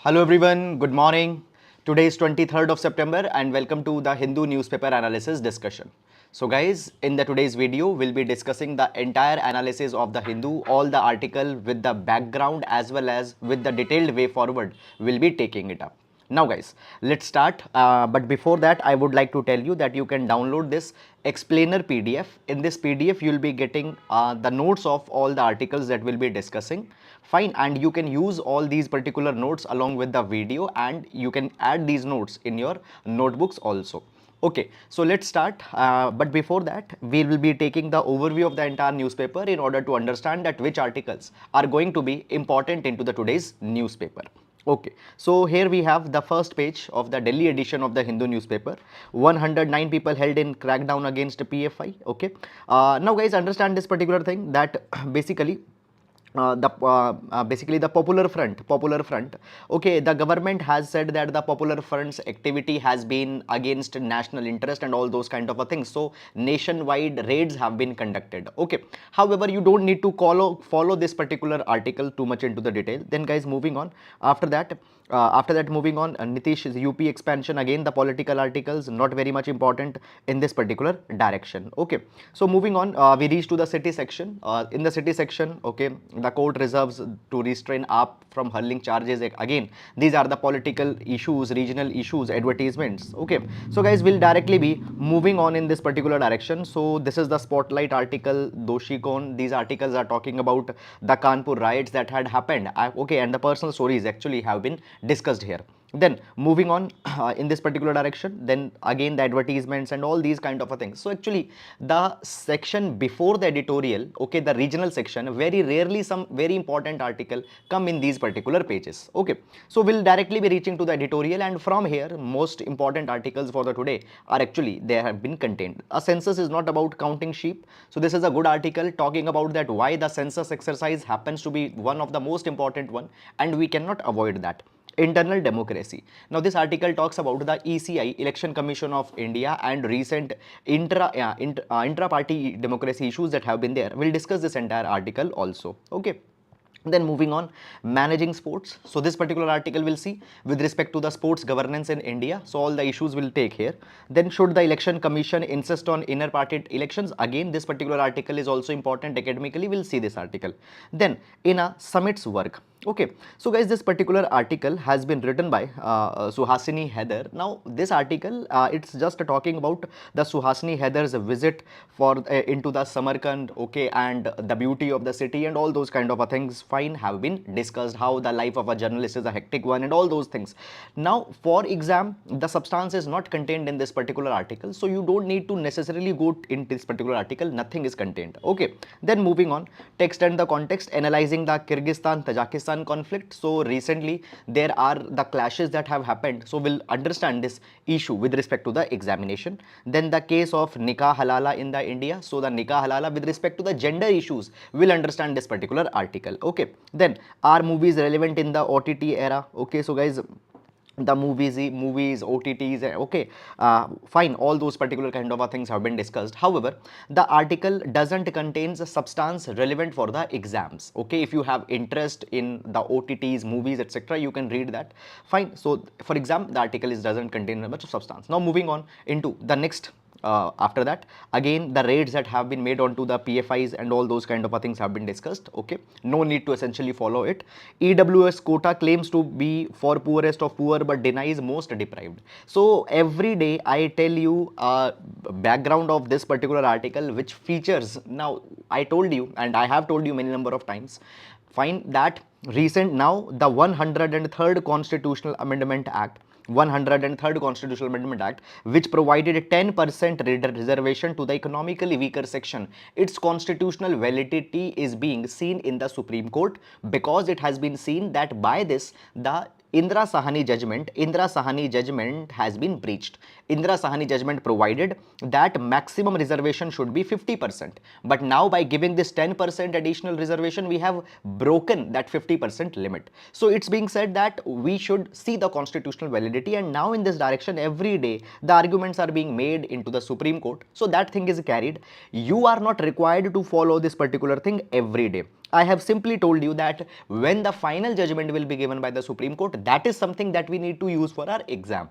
Hello everyone, good morning. Today is 23rd of September and welcome to the Hindu newspaper analysis discussion. So guys, in the today's video, we'll be discussing the entire analysis of the Hindu, all the article with the background as well as with the detailed way forward, we'll be taking it up. Now guys, let's start. But before that, I would like to tell you that you can download this explainer PDF. In this PDF, you'll be getting the notes of all the articles that we'll be discussing. Fine, and you can use all these particular notes along with the video, and you can add these notes in your notebooks also. Okay, so let's start. But before that, we will be taking the overview of the entire newspaper in order to understand that which articles are going to be important into the today's newspaper. Okay, so here we have the first page of the Delhi edition of the Hindu newspaper. 109 people held in crackdown against PFI. Okay, now guys, understand this particular thing that basically basically the popular front. Okay, the government has said that the popular front's activity has been against national interest and all those kind of a things, so nationwide raids have been conducted. Okay, however, you don't need to follow this particular article too much into the detail. Then guys, moving on, after that moving on, Nitish's UP expansion, again the political articles not very much important in this particular direction. Okay, so moving on, we reach to the city section. In the city section, okay, the court reserves to restrain AAP from hurling charges. Again, these are the political issues, regional issues, advertisements. Okay, so guys, we'll directly be moving on in this particular direction. So this is the spotlight article, Doshi Kon. These articles are talking about the Kanpur riots that had happened. Okay, and the personal stories actually have been discussed here. Then moving on in this particular direction, then again the advertisements and all these kind of a things. So actually the section before the editorial, okay, the regional section, very rarely some very important article come in these particular pages. Okay, so we'll directly be reaching to the editorial, and from here most important articles for the today are actually they have been contained. A census is not about counting sheep, so this is a good article talking about that why the census exercise happens to be one of the most important one and we cannot avoid that. Internal democracy. Now this article talks about the ECI, Election Commission of India, and recent intra-party democracy issues that have been there. We'll discuss this entire article also. Okay. Then moving on, managing sports. So this particular article will see with respect to the sports governance in India. So all the issues will take here. Then should the election commission insist on inner party elections? Again, this particular article is also important academically. We'll see this article. Then in a summit's work. Okay, so guys, this particular article has been written by Suhasini Heather. Now this article, it's just talking about the Suhasini Heather's visit for into the Samarkand, okay, and the beauty of the city and all those kind of things. Fine, have been discussed, how the life of a journalist is a hectic one and all those things. Now for exam, the substance is not contained in this particular article, so you don't need to necessarily go in this particular article. Nothing is contained. Okay, then moving on, text and the context, analyzing the Kyrgyzstan Tajikistan conflict. So recently there are the clashes that have happened, so we'll understand this issue with respect to the examination. Then the case of Nikah Halala in the India, so the Nikah Halala with respect to the gender issues, we'll understand this particular article. Okay, then are movies relevant in the OTT era? Okay, so guys, the movies, OTTs, okay, fine, all those particular kind of things have been discussed. However, the article doesn't contains a substance relevant for the exams. Okay, if you have interest in the OTTs, movies, etc., you can read that. Fine. So for exam, the article doesn't contain much of substance. Now moving on into the next. After that, again the raids that have been made onto the PFIs and all those kind of things have been discussed. Okay, no need to essentially follow it. EWS quota claims to be for poorest of poor but denies most deprived. So every day I tell you background of this particular article which features. Now I told you, and I have told you many number of times, fine, that recent now the 103rd Constitutional Amendment Act, 103rd Constitutional Amendment Act, which provided 10% reservation to the economically weaker section, its constitutional validity is being seen in the Supreme Court, because it has been seen that by this the Indira Sahani judgment has been breached. Indira Sahani judgment provided that maximum reservation should be 50%. But now by giving this 10% additional reservation, we have broken that 50% limit. So it's being said that we should see the constitutional validity, and now in this direction every day the arguments are being made into the Supreme Court. So that thing is carried. You are not required to follow this particular thing every day. I have simply told you that when the final judgment will be given by the Supreme Court, that is something that we need to use for our exam.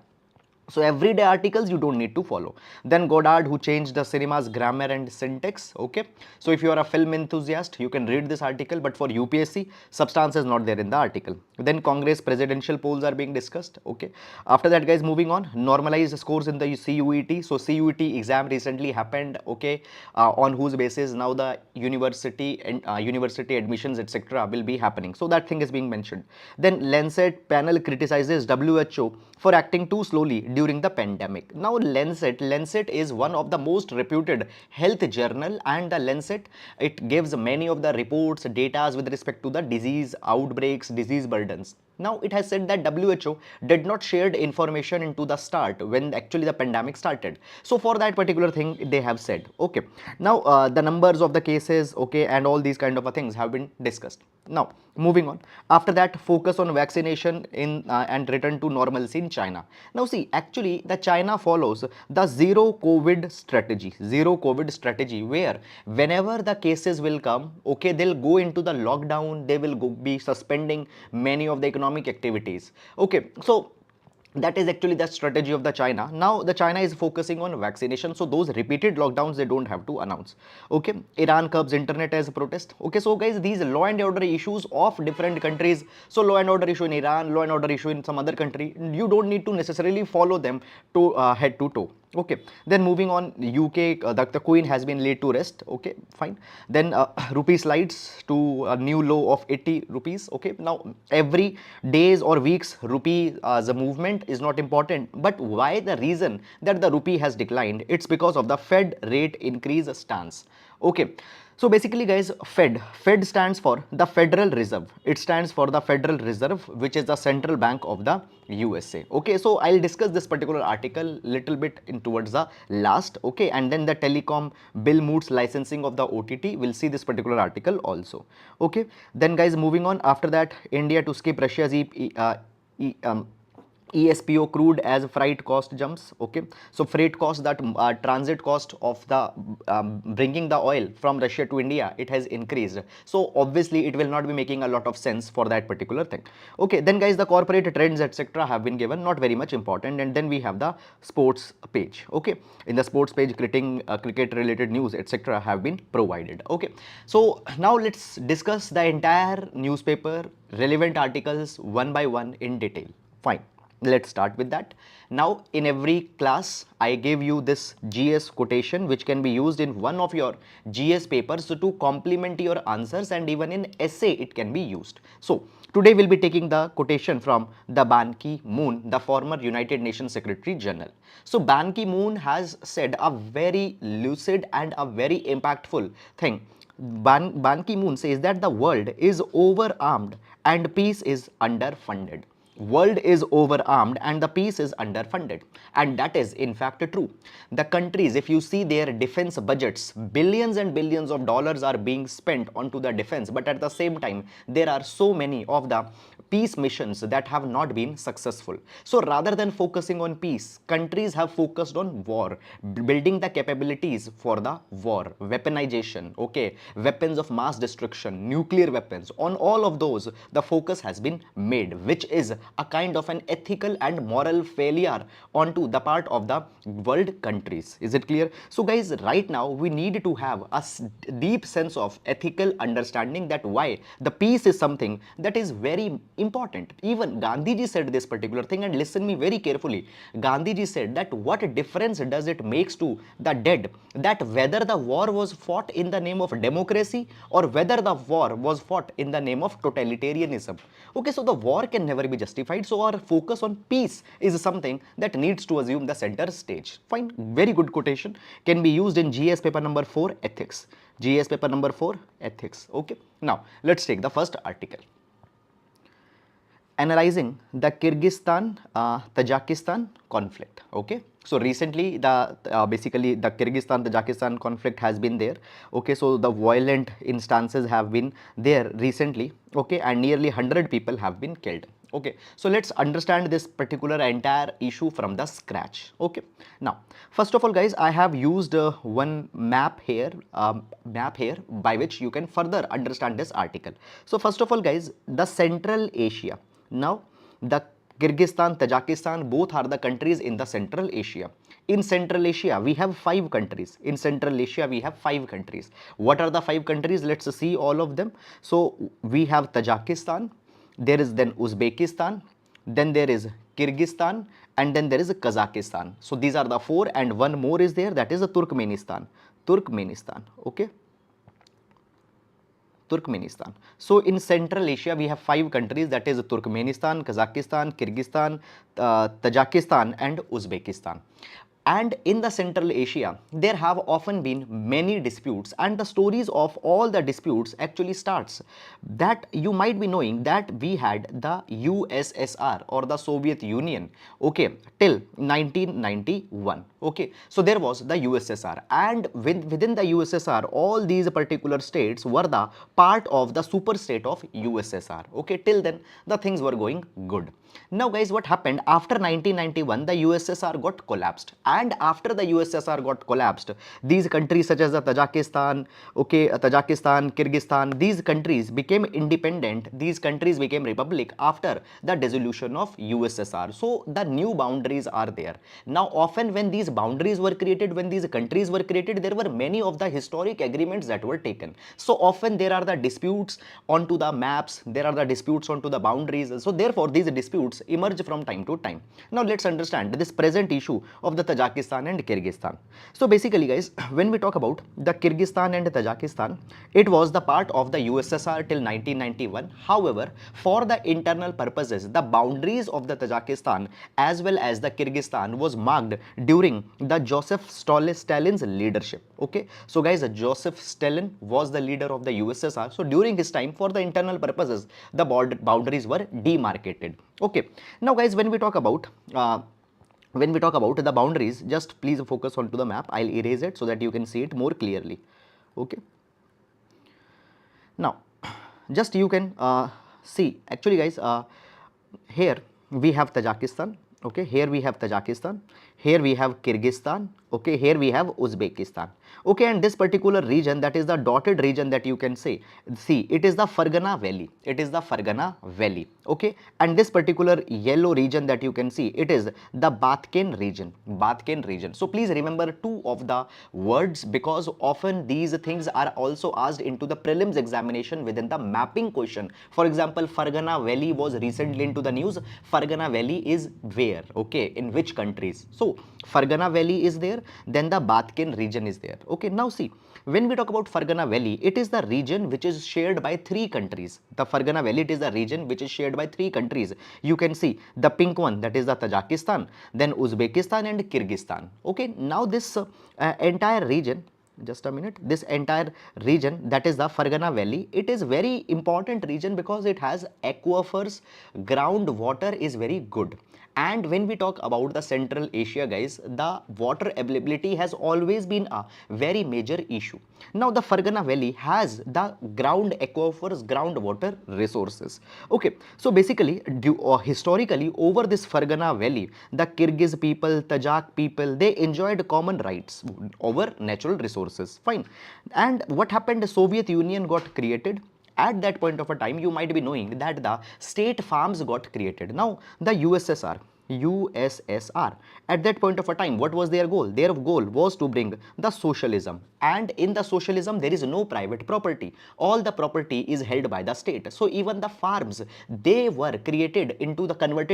So everyday articles you don't need to follow. Then Godard, who changed the cinema's grammar and syntax. Okay, so if you are a film enthusiast, you can read this article, but for UPSC, substance is not there in the article. Then Congress presidential polls are being discussed. Okay, after that, guys, moving on, normalized scores in the CUET. So CUET exam recently happened. Okay, on whose basis now the university and university admissions etc. will be happening. So that thing is being mentioned. Then Lancet panel criticizes WHO for acting too slowly during the pandemic. Now Lancet is one of the most reputed health journal, and the Lancet, it gives many of the reports, data with respect to the disease outbreaks, disease burdens. Now it has said that WHO did not share information into the start when actually the pandemic started. So for that particular thing they have said. Okay, now the numbers of the cases, okay, and all these kind of things have been discussed. Now moving on, after that, focus on vaccination in and return to normalcy in China. Now see, actually the China follows the zero COVID strategy, where whenever the cases will come, okay, they'll go into the lockdown, they will be suspending many of the economic activities. Okay, so that is actually the strategy of the China. Now the China is focusing on vaccination, so those repeated lockdowns they don't have to announce. Okay, Iran curbs internet as a protest. Okay, so guys, these law and order issues of different countries, so law and order issue in Iran, law and order issue in some other country, you don't need to necessarily follow them to head to toe. Okay, then moving on, UK, the Queen has been laid to rest. Okay, fine. Then rupee slides to a new low of 80 rupees. Okay, now every days or weeks rupee as a movement is not important, but why the reason that the rupee has declined? It's because of the Fed rate increase stance. Okay, so basically guys, Fed stands for the Federal Reserve. It stands for the Federal Reserve, which is the central bank of the USA. Okay, so I'll discuss this particular article little bit in towards the last. Okay, and then the telecom bill moots licensing of the OTT, we'll see this particular article also. Okay, then guys, moving on, after that, India to skip Russia's ESPO crude as freight cost jumps. Okay, so freight cost, that transit cost of the bringing the oil from Russia to India, it has increased. So obviously it will not be making a lot of sense for that particular thing. Okay, then guys, the corporate trends etc. have been given, not very much important. And then we have the sports page. Okay, in the sports page, cricket related news etc. have been provided. Okay, so now let's discuss the entire newspaper relevant articles one by one in detail. Fine, let's start with that. Now in every class I gave you this GS quotation, which can be used in one of your GS papers to complement your answers, and even in essay it can be used. So today we'll be taking the quotation from the Ban Ki-moon, the former United Nations Secretary General. So Ban Ki-moon has said a very lucid and a very impactful thing. Ban Ki-moon says that the world is overarmed and peace is underfunded. World is overarmed and the peace is underfunded, and that is in fact true. The countries, if you see their defense budgets, billions and billions of dollars are being spent onto the defense, but at the same time there are so many of the peace missions that have not been successful. So rather than focusing on peace, countries have focused on war, building the capabilities for the war, weaponization, okay, weapons of mass destruction, nuclear weapons. On all of those the focus has been made, which is a kind of an ethical and moral failure onto the part of the world countries. Is it clear? So guys, right now we need to have a deep sense of ethical understanding that why the peace is something that is very important. Even Gandhiji said this particular thing, and listen me very carefully. Gandhiji said that what difference does it makes to the dead that whether the war was fought in the name of democracy or whether the war was fought in the name of totalitarianism. Okay, so the war can never be justified, so our focus on peace is something that needs to assume the center stage. Fine, very good quotation, can be used in GS paper number 4 ethics. GS paper number 4 ethics. Okay, now let's take the first article. Analyzing the Kyrgyzstan Tajikistan conflict. Okay, so recently the basically the Kyrgyzstan Tajikistan conflict has been there. Okay, so the violent instances have been there recently. Okay, and nearly 100 people have been killed. Okay, so let's understand this particular entire issue from the scratch. Okay, now first of all guys, I have used one map here by which you can further understand this article. So first of all guys, the Central Asia. Now the Kyrgyzstan, Tajikistan, both are the countries in the Central Asia. In Central Asia, we have 5 countries. In Central Asia, we have 5 countries. What are the 5 countries? Let's see all of them. So we have Tajikistan, there is then Uzbekistan, then there is Kyrgyzstan, and then there is Kazakhstan. So these are the 4, and one more is there, that is Turkmenistan. Okay. Turkmenistan. So in Central Asia, we have 5 countries, that is Turkmenistan, Kazakhstan, Kyrgyzstan, Tajikistan, and Uzbekistan. And in the Central Asia, there have often been many disputes, and the stories of all the disputes actually starts that you might be knowing that we had the USSR or the Soviet Union, okay, till 1991. Okay, so there was the USSR, and within the USSR, all these particular states were the part of the super state of USSR. Okay, till then the things were going good. Now guys, what happened after 1991? The USSR got collapsed, and after the USSR got collapsed, these countries such as the Tajikistan, okay, Tajikistan, Kyrgyzstan, these countries became independent. These countries became republic after the dissolution of USSR. So the new boundaries are there. Now often when these boundaries were created, when these countries were created, there were many of the historic agreements that were taken. So often there are the disputes onto the maps, there are the disputes onto the boundaries. So therefore these disputes emerge from time to time. Now let's understand this present issue of the Tajikistan and Kyrgyzstan. So basically guys, when we talk about the Kyrgyzstan and Tajikistan, it was the part of the USSR till 1991. However, for the internal purposes, the boundaries of the Tajikistan as well as the Kyrgyzstan was marked during the Joseph Stalin's leadership. Okay, so guys, Joseph Stalin was the leader of the USSR. So during his time, for the internal purposes, the boundaries were demarcated. Okay, now guys, when we talk about the boundaries, just please focus onto the map. I'll erase it so that you can see it more clearly. Okay, now just you can see actually guys, here we have Tajikistan. Okay, here we have Tajikistan, here we have Kyrgyzstan, okay, here we have Uzbekistan. Okay, and this particular region, that is the dotted region that you can see, it is the Fargana Valley. It is the Fargana Valley. Okay, and this particular yellow region that you can see, it is the Batken region. Batken region. So please remember 2 of the words, because often these things are also asked into the prelims examination within the mapping question. For example, Fargana Valley was recently into the news. Fargana Valley is where? Okay, in which countries? So Fargana Valley is there, then the Batken region is there. Okay, now see, when we talk about Fargana Valley, it is the region which is shared by 3 countries. The Fargana Valley, it is the region which is shared by 3 countries. You can see the pink one, that is the Tajikistan, then Uzbekistan and Kyrgyzstan. Okay, now this entire region, just a minute, this entire region, that is the Fargana Valley, it is very important region because it has aquifers, groundwater is very good. And when we talk about the Central Asia guys, the water availability has always been a very major issue. Now the Fargana Valley has the ground aquifers, groundwater resources. Okay, so basically historically over this Fargana Valley, the Kyrgyz people, Tajik people, they enjoyed common rights over natural resources. Fine. And what happened? The Soviet Union got created. At that point of a time, you might be knowing that the state farms got created. Now the USSR, at that point of a time, what was their goal? Their goal was to bring the socialism, and in the socialism there is no private property. All the property is held by the state. So even the farms, they were converted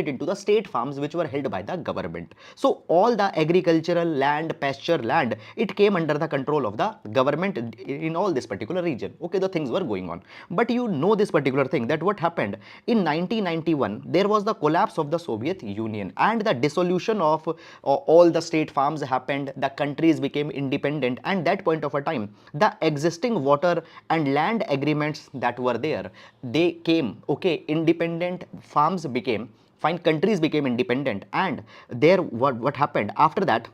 into the state farms which were held by the government. So all the agricultural land, pasture land, it came under the control of the government in all this particular region. Okay, the things were going on. But you know this particular thing, that what happened in 1991, there was the collapse of the Soviet Union and the dissolution of all the state farms happened. The countries became independent, and that point of a time, the existing water and land agreements that were there, they came. Okay, independent farms became fine, countries became independent, and there what happened after that,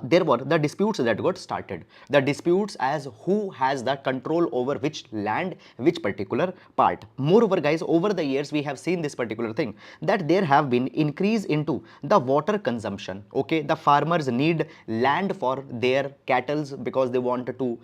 there were the disputes that got started. The disputes as who has the control over which land, which particular part. Moreover, guys, over the years we have seen this particular thing, that there have been increase into the water consumption. Okay, the farmers need land for their cattle because they want to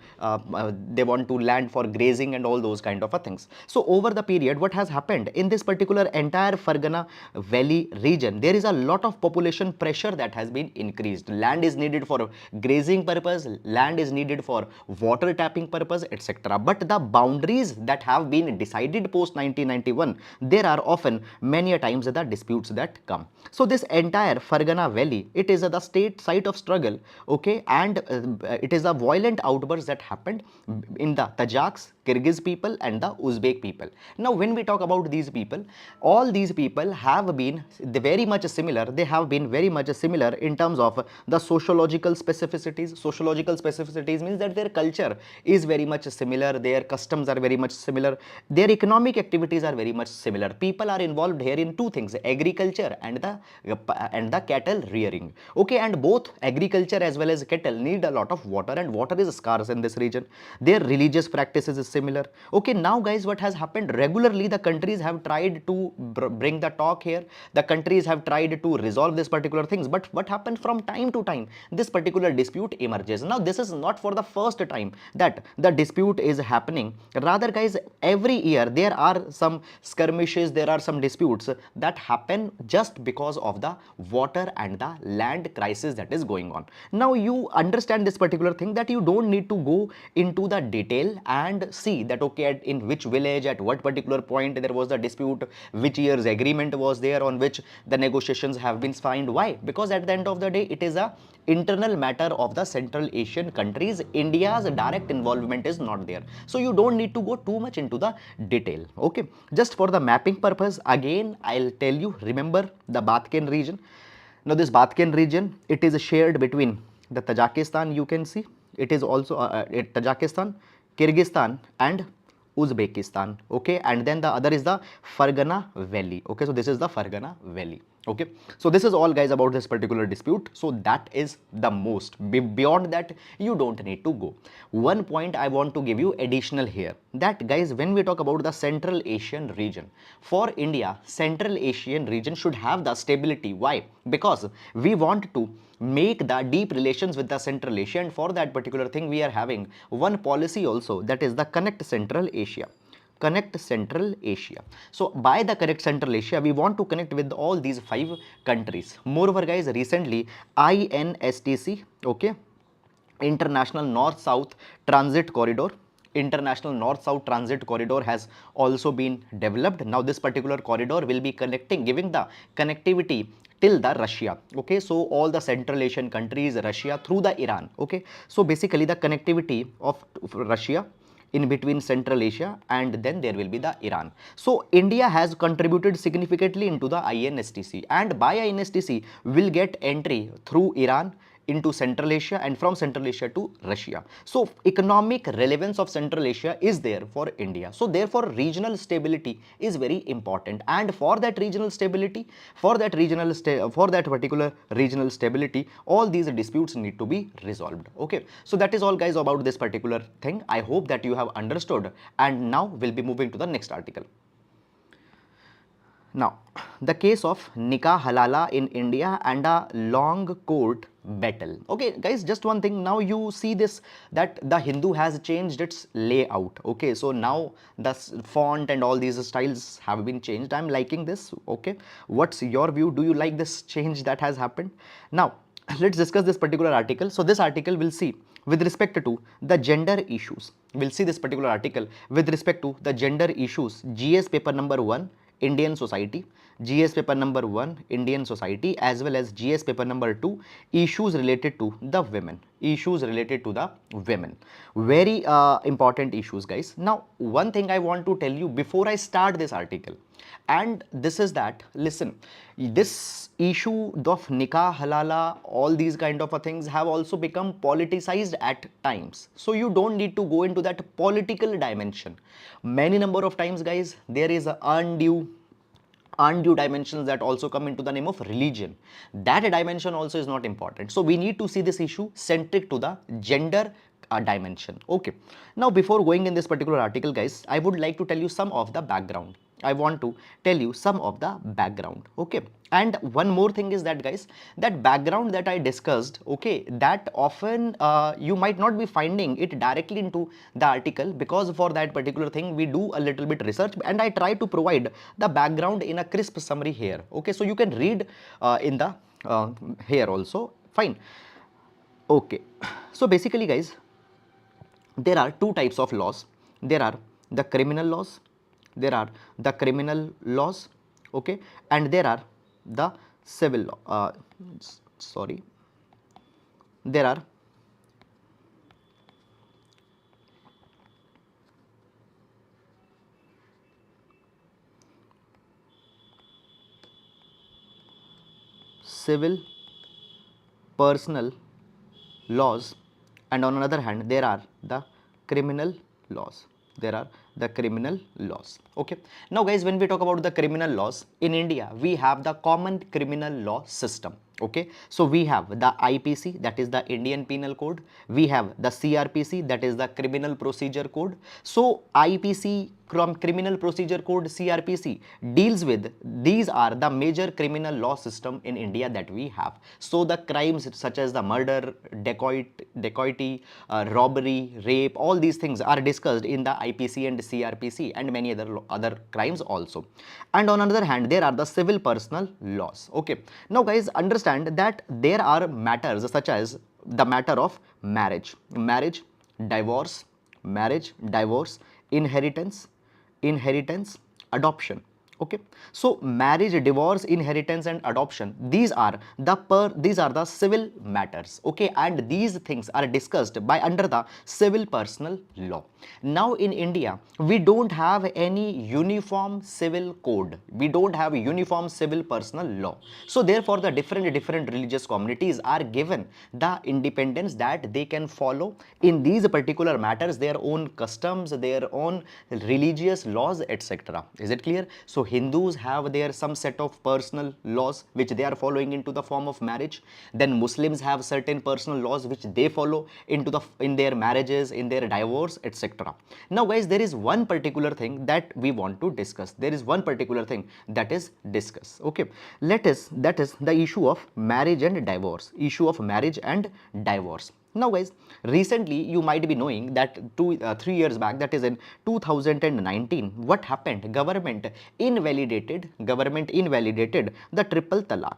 land for grazing and all those kind of things. So over the period, what has happened in this particular entire Fargana Valley region, there is a lot of population pressure that has been increased. Land is needed for grazing purpose, land is needed for water tapping purpose, etc. But the boundaries that have been decided post 1991, there are often many a times the disputes that come. So this entire Fargana Valley, it is the state site of struggle, okay, and it is a violent outburst that happened in the Tajaks, Kyrgyz people and the Uzbek people. Now when we talk about these people, all these people have been very much similar. They have been very much similar in terms of the sociological specificities. Sociological specificities means that their culture is very much similar, their customs are very much similar, their economic activities are very much similar. People are involved here in two things, agriculture and the cattle rearing. Okay, and both agriculture as well as cattle need a lot of water, and water is scarce in this region. Their religious practices is similar. Okay, now guys, what has happened, regularly the countries have tried to bring the talk here, the countries have tried to resolve this particular things, but what happens from time to time, this particular dispute emerges. Now this is not for the first time that the dispute is happening. Rather guys, every year there are some skirmishes, there are some disputes that happen just because of the water and the land crisis that is going on. Now you understand this particular thing, that you don't need to go into the detail and see that okay, in which village, at what particular point there was the dispute, which year's agreement was there on which the negotiations have been signed. Why? Because at the end of the day, it is a internal matter of the Central Asian countries. India's direct involvement is not there, so you don't need to go too much into the detail. Okay, just for the mapping purpose, again I'll tell you, remember the Batken region. Now this Batken region, it is shared between the Tajikistan, you can see it is also Tajikistan, Kyrgyzstan and Uzbekistan. Okay, and then the other is the Fargana Valley. Okay, so this is the Fargana Valley. Okay, so this is all guys about this particular dispute. So that is the most. Beyond that, you don't need to go. One point I want to give you additional here, that guys, when we talk about the Central Asian region, for India, Central Asian region should have the stability. Why? Because we want to make the deep relations with the Central Asia, and for that particular thing we are having one policy also, that is the Connect Central Asia. Connect Central Asia. So by the Connect Central Asia, we want to connect with all these 5 countries. Moreover guys, recently INSTC, okay, International North-South Transit Corridor, International North-South Transit Corridor has also been developed. Now this particular corridor will be connecting, giving the connectivity till the Russia. Okay, so all the Central Asian countries, Russia through the Iran. Okay, so basically the connectivity of Russia in between Central Asia, and then there will be the Iran. So India has contributed significantly into the INSTC, and by INSTC will get entry through Iran into Central Asia, and from Central Asia to Russia. So economic relevance of Central Asia is there for India. So therefore regional stability is very important, and for that regional stability, for that particular regional stability, all these disputes need to be resolved. Okay, so that is all guys about this particular thing. I hope that you have understood, and now we'll be moving to the next article. Now, the case of Nikah Halala in India and a long court battle. Okay, guys, just one thing. Now you see this, that the Hindu has changed its layout. Okay, so now the font and all these styles have been changed. I'm liking this. Okay, what's your view? Do you like this change that has happened? Now, let's discuss this particular article. So this article will see with respect to the gender issues. We'll see this particular article with respect to the gender issues. GS paper number 1. Indian society, GS paper number 1, Indian society, as well as GS paper number 2, issues related to the women. Issues related to the women. Very important issues, guys. Now, one thing I want to tell you before I start this article, and this is that, listen, this issue of Nikah, Halala, all these kind of things have also become politicized at times. So you don't need to go into that political dimension. Many number of times, guys, there is undue undue dimensions that also come into the name of religion. That dimension also is not important. So we need to see this issue centric to the gender dimension. Okay. Now before going in this particular article, guys, I would like to tell you some of the background. I want to tell you some of the background. Okay. And one more thing is that, guys, that background that I discussed, okay, that often you might not be finding it directly into the article, because for that particular thing we do a little bit research and I try to provide the background in a crisp summary here. Okay, so you can read in the here also. Fine. Okay. So basically, guys, there are two types of laws. There are the criminal laws, there are the criminal laws, okay, and there are the civil law. Sorry, there are civil personal laws, and on another hand there are the criminal laws. There are the criminal laws. Okay. Now, guys, when we talk about the criminal laws in India, we have the common criminal law system. Okay. So we have the IPC, that is the Indian Penal Code. We have the CRPC, that is the Criminal Procedure Code. So IPC, Criminal Procedure Code, CRPC deals with, these are the major criminal law system in India that we have. So the crimes such as the murder, dacoity, robbery, rape, all these things are discussed in the IPC and CRPC, and many other crimes also. And on another hand, there are the civil personal laws. Okay. Now, guys, understand that there are matters such as the matter of marriage, divorce, inheritance, adoption. Okay. So marriage, divorce, inheritance and adoption, these are the civil matters. Okay. And these things are discussed by under the civil personal law. Now in India, we don't have any uniform civil code. We don't have a uniform civil personal law. So therefore the different religious communities are given the independence that they can follow in these particular matters, their own customs, their own religious laws, etc. Is it clear? So Hindus have their some set of personal laws which they are following into the form of marriage. Then Muslims have certain personal laws which they follow in their marriages, in their divorce, etc. Now, guys, there is one particular thing that we want to discuss. There is one particular thing that is discussed. Okay, that is the issue of marriage and divorce. Now, guys, recently you might be knowing that 3 years back, that is in 2019, what happened? Government invalidated the triple talaq.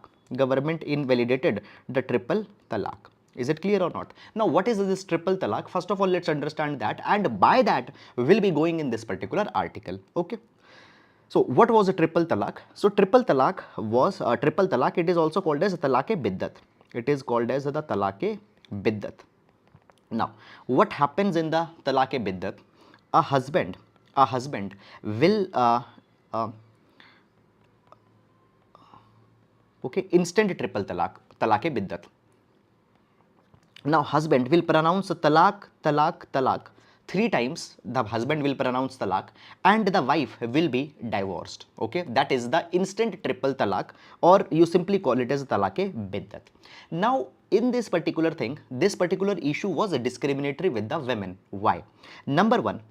Is it clear or not? Now, what is this triple talaq? First of all, let's understand that, and by that we will be going in this particular article. Okay. So what was a triple talaq? So triple talaq was it is also called as talaq-e biddat. It is called as the talaq-e biddat. Now, what happens in the talaq-e biddat? A husband will okay, instant triple talaq-e biddat. Now, husband will pronounce talaq 3 times. The husband will pronounce talaq and the wife will be divorced. Okay, that is the instant triple talaq, or you simply call it as talaq-e biddat. Now, in this particular thing, this particular issue was discriminatory with the women. Why? Number one,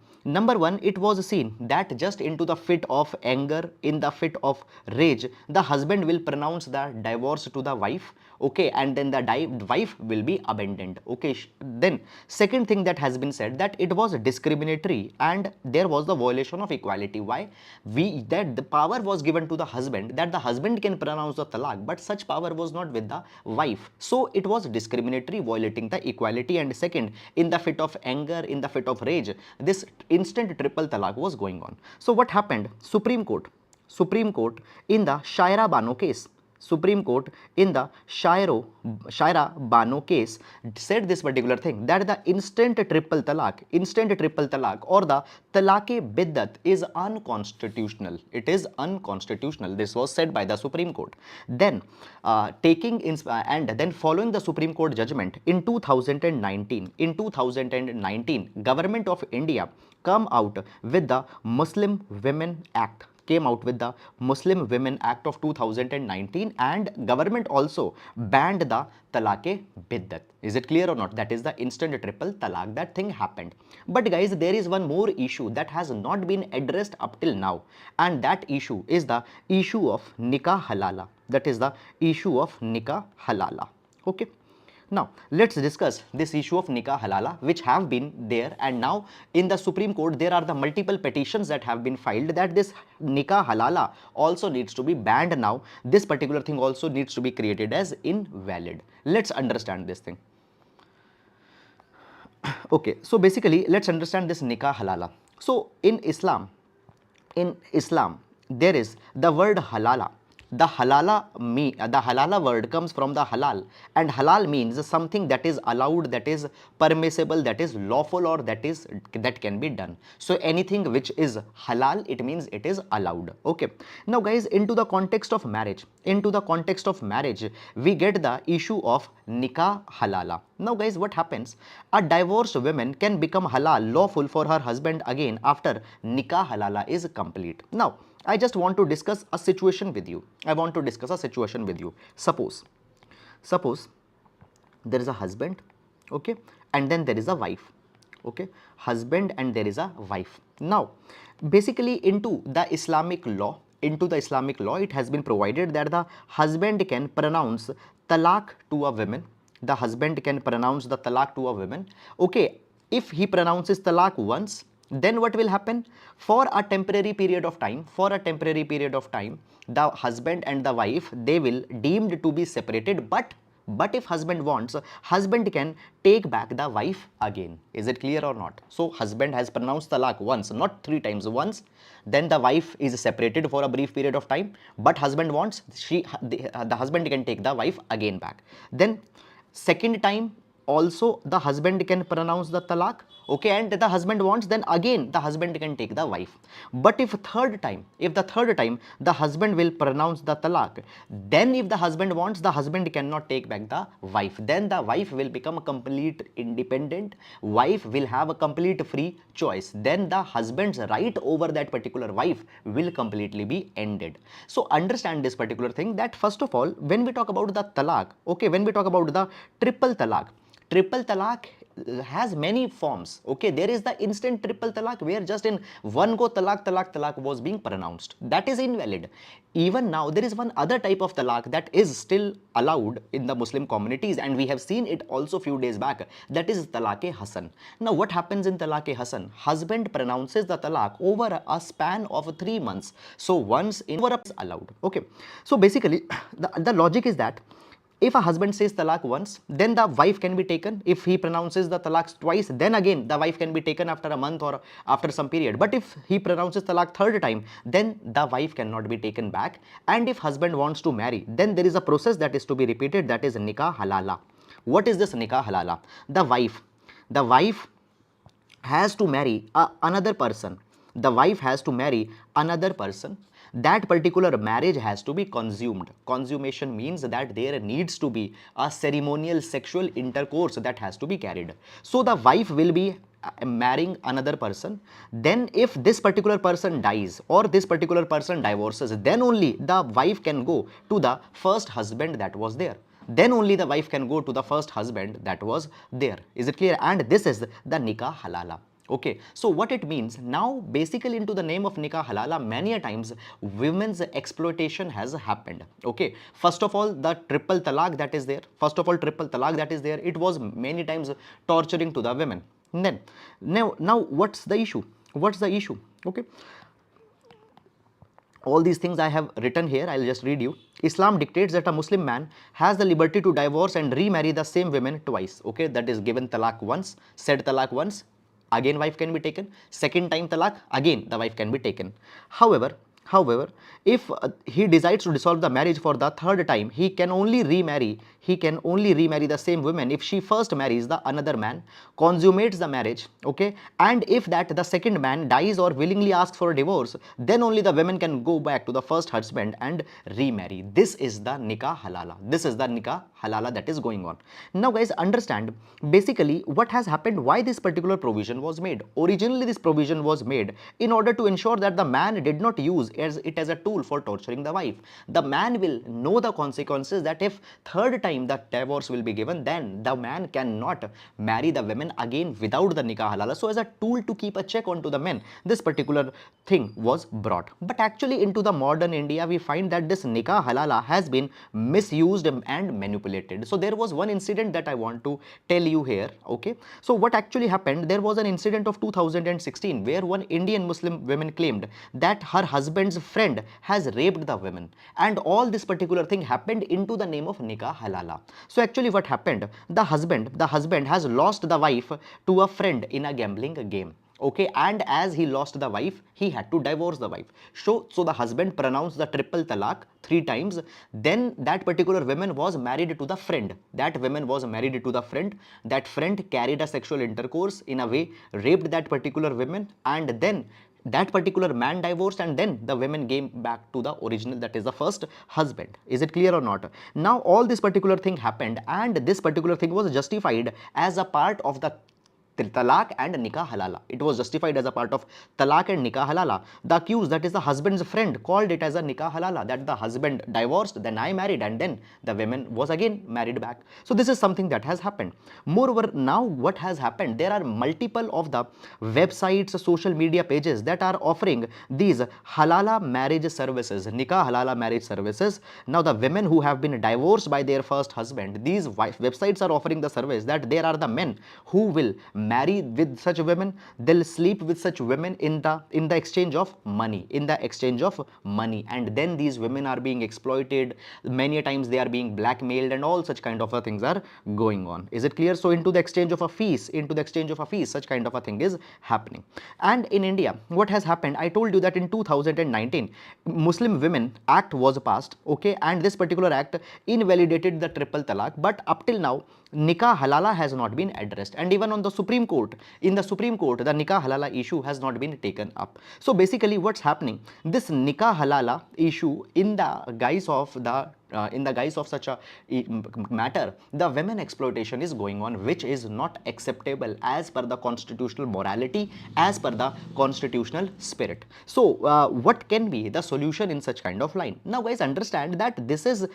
it was seen that just into the fit of anger, in the fit of rage, the husband will pronounce the divorce to the wife. Okay, and then the wife will be abandoned. Okay, then second thing that has been said, that it was discriminatory and there was the violation of equality. Why? That the power was given to the husband, that the husband can pronounce the talaq, but such power was not with the wife. So it was discriminatory, violating the equality. And second, in the fit of anger, in the fit of rage, this instant triple talaq was going on. So what happened? Supreme Court in the Shaira Bano case, Shaira Bano case said this particular thing, that the instant triple talaq or the talaq-e biddat is unconstitutional. It is unconstitutional. This was said by the Supreme Court. Then following the Supreme Court judgment in 2019, Government of India come out with the Muslim Women Act. came out with the Muslim Women Act of 2019, and government also banned the talaq-e-biddat. Is it clear or not? That is the instant triple talaq. That thing happened. But guys, there is one more issue that has not been addressed up till now, and that issue is the issue of Nikah Halala. That is the issue of Nikah Halala. Okay. Now, let's discuss this issue of Nikah Halala, which have been there, and now in the Supreme Court there are the multiple petitions that have been filed that this Nikah Halala also needs to be banned now. This particular thing also needs to be created as invalid. Let's understand this thing. Okay, so basically let's understand this Nikah Halala. So in Islam, there is the word halala. The halala word comes from the halal, and halal means something that is allowed, that is permissible, that is lawful, or that can be done. So anything which is halal, it means it is allowed. Okay. Now guys, into the context of marriage, we get the issue of Nikah Halala. Now guys, what happens? A divorced woman can become halal, lawful for her husband again after Nikah Halala is complete. Now, I just want to discuss a situation with you. Suppose there is a husband, okay, and then there is a wife, okay, husband and there is a wife. Now, basically into the Islamic law, it has been provided that the husband can pronounce talaq to a woman. The husband can pronounce the talaq to a woman. Okay, if he pronounces talaq once, then what will happen? For a temporary period of time, the husband and the wife, they will deemed to be separated, but if husband wants, husband can take back the wife again. Is it clear or not? So husband has pronounced talaq once, not 3 times, once. Then the wife is separated for a brief period of time, but husband wants, the husband can take the wife again back. Then second time also the husband can pronounce the talaq, okay, and the husband wants, then again the husband can take the wife. But if the third time the husband will pronounce the talaq, then if the husband wants, the husband cannot take back the wife. Then the wife will become a complete independent, wife will have a complete free choice. Then the husband's right over that particular wife will completely be ended. So understand this particular thing, that first of all, when we talk about the talaq, okay, when we talk about the triple talaq has many forms. Okay, there is the instant triple talaq where just in one go talaq was being pronounced. That is invalid. Even now there is one other type of talaq that is still allowed in the Muslim communities, and we have seen it also few days back. That is talaq-e-hasan. Now what happens in talaq-e-hasan? Husband pronounces the talaq over a span of 3 months. So once in over is allowed. Okay. So basically the logic is that if a husband says talaq once, then the wife can be taken. If he pronounces the talaq twice, then again the wife can be taken after a month or after some period. But if he pronounces talaq third time, then the wife cannot be taken back. And if husband wants to marry, then there is a process that is to be repeated, that is Nikah Halala. What is this Nikah Halala? The wife has to marry another person. The wife has to marry another person. That particular marriage has to be consumed. Consummation means that there needs to be a ceremonial sexual intercourse that has to be carried. So the wife will be marrying another person. Then if this particular person dies or this particular person divorces, then only the wife can go to the first husband that was there. Then only the wife can go to the first husband that was there. Is it clear? And this is the Nikah Halala. Okay, so what it means now, basically into the name of Nikah Halala, many a times women's exploitation has happened. Okay, first of all, the triple talaq that is there, it was many times torturing to the women. And then now what's the issue? Okay, all these things I have written here, I'll just read you. Islam dictates that a Muslim man has the liberty to divorce and remarry the same women twice. Okay, that is given talaq once, said talaq once, again wife can be taken. Second time talaq, again the wife can be taken. However, if he decides to dissolve the marriage for the third time, he can only remarry he can only remarry the same woman if she first marries the another man, consummates the marriage, okay, and if that the second man dies or willingly asks for a divorce, then only the women can go back to the first husband and remarry. This is the nikah halala. This is the nikah halala that is going on. Now guys, understand basically what has happened, why this particular provision was made. Originally this provision was made in order to ensure that the man did not use it as a tool for torturing the wife. The man will know the consequences, that if third time the divorce will be given, then the man cannot marry the women again without the nikah halala. So as a tool to keep a check onto the men, this particular thing was brought. But actually into the modern India, we find that this nikah halala has been misused and manipulated. So there was one incident that I want to tell you here, okay. So what actually happened, there was an incident of 2016 where one Indian Muslim woman claimed that her husband's friend has raped the women, and all this particular thing happened into the name of nikah halala. So actually what happened, the husband has lost the wife to a friend in a gambling game, okay, and as he lost the wife, he had to divorce the wife. So the husband pronounced the triple talaq 3 times. Then that particular woman was married to the friend. That woman was married to the friend. That friend carried a sexual intercourse, in a way raped that particular woman, and then that particular man divorced, and then the women came back to the original, that is the first husband. Is it clear or not? Now all this particular thing happened, and this particular thing was justified as a part of the talaq and nikah halala. It was justified as a part of talaq and nikah halala. The accused, that is the husband's friend, called it as a nikah halala, that the husband divorced, then I married, and then the woman was again married back. So this is something that has happened. Moreover, now what has happened, there are multiple of the websites, social media pages that are offering these halala marriage services, nikah halala marriage services. Now the women who have been divorced by their first husband, these websites are offering the service that there are the men who will marry with such women, they'll sleep with such women in the exchange of money, and then these women are being exploited. Many times they are being blackmailed, and all such kind of things are going on. Is it clear? So into the exchange of a fees, such kind of a thing is happening. And in India, what has happened, I told you that in 2019 Muslim Women Act was passed, okay, and this particular act invalidated the triple talaq, but up till now nikah halala has not been addressed, and even on the Supreme Court, the nikah halala issue has not been taken up. So basically what's happening, this nikah halala issue, in the guise of such a matter, the women exploitation is going on, which is not acceptable as per the constitutional morality, as per the constitutional spirit. So what can be the solution in such kind of line? Now guys, understand that this is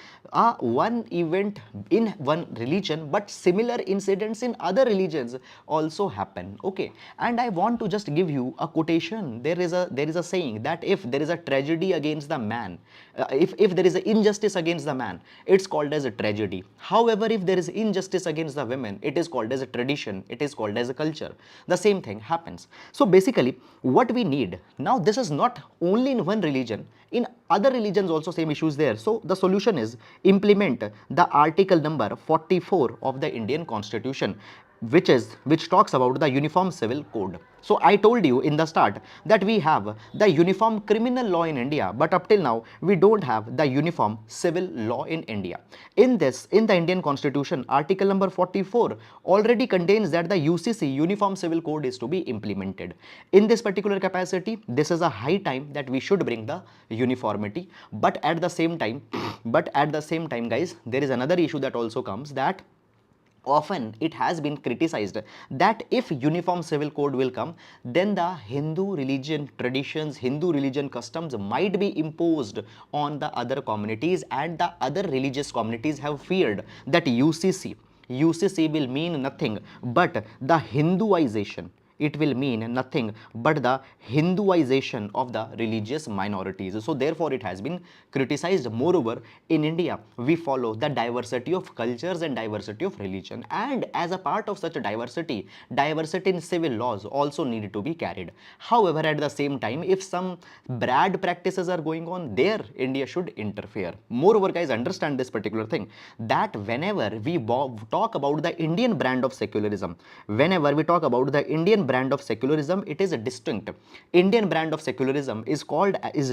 one event in one religion, but similar incidents in other religions also happen, okay. And I want to just give you a quotation. There is a saying that if there is a tragedy against the man, if there is an injustice against the man, it's called as a tragedy. However, if there is injustice against the women, it is called as a tradition, it is called as a culture. The same thing happens. So basically what we need now, this is not only in one religion, in other religions also same issues there. So the solution is implement the article number 44 of the Indian Constitution, which talks about the Uniform Civil Code. So I told you in the start that we have the uniform criminal law in India, but up till now we don't have the uniform civil law in India. In the Indian Constitution, article number 44 already contains that the UCC, Uniform Civil Code, is to be implemented. In this particular capacity, this is a high time that we should bring the uniformity. But at the same time guys, there is another issue that also comes, that often it has been criticized that if uniform civil code will come, then the Hindu religion traditions, Hindu religion customs might be imposed on the other communities, and the other religious communities have feared that UCC will mean nothing but the Hinduization. It will mean nothing but the Hinduization of the religious minorities. So therefore it has been criticized. Moreover, in India, we follow the diversity of cultures and diversity of religion, and as a part of such a diversity in civil laws also need to be carried. However, at the same time, if some bad practices are going on there, India should interfere. Moreover guys, understand this particular thing, that whenever we talk about the Indian brand of secularism, it is a distinct. Indian brand of secularism is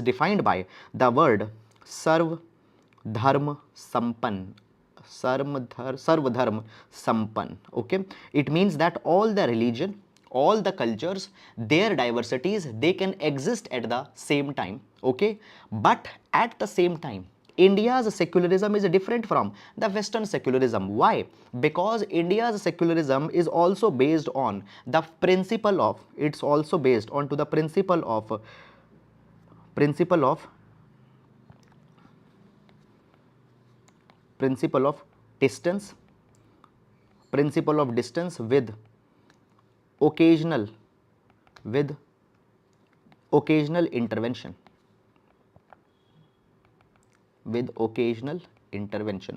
defined by the word Sarv Dharma Sampan. sarvadharm sampan. Okay, it means that all the religion, all the cultures, their diversities, they can exist at the same time. Okay, but at the same time, India's secularism is different from the Western secularism. Why? Because India's secularism is also based on the principle of, it's also based on to the principle of distance, principle of distance with occasional intervention,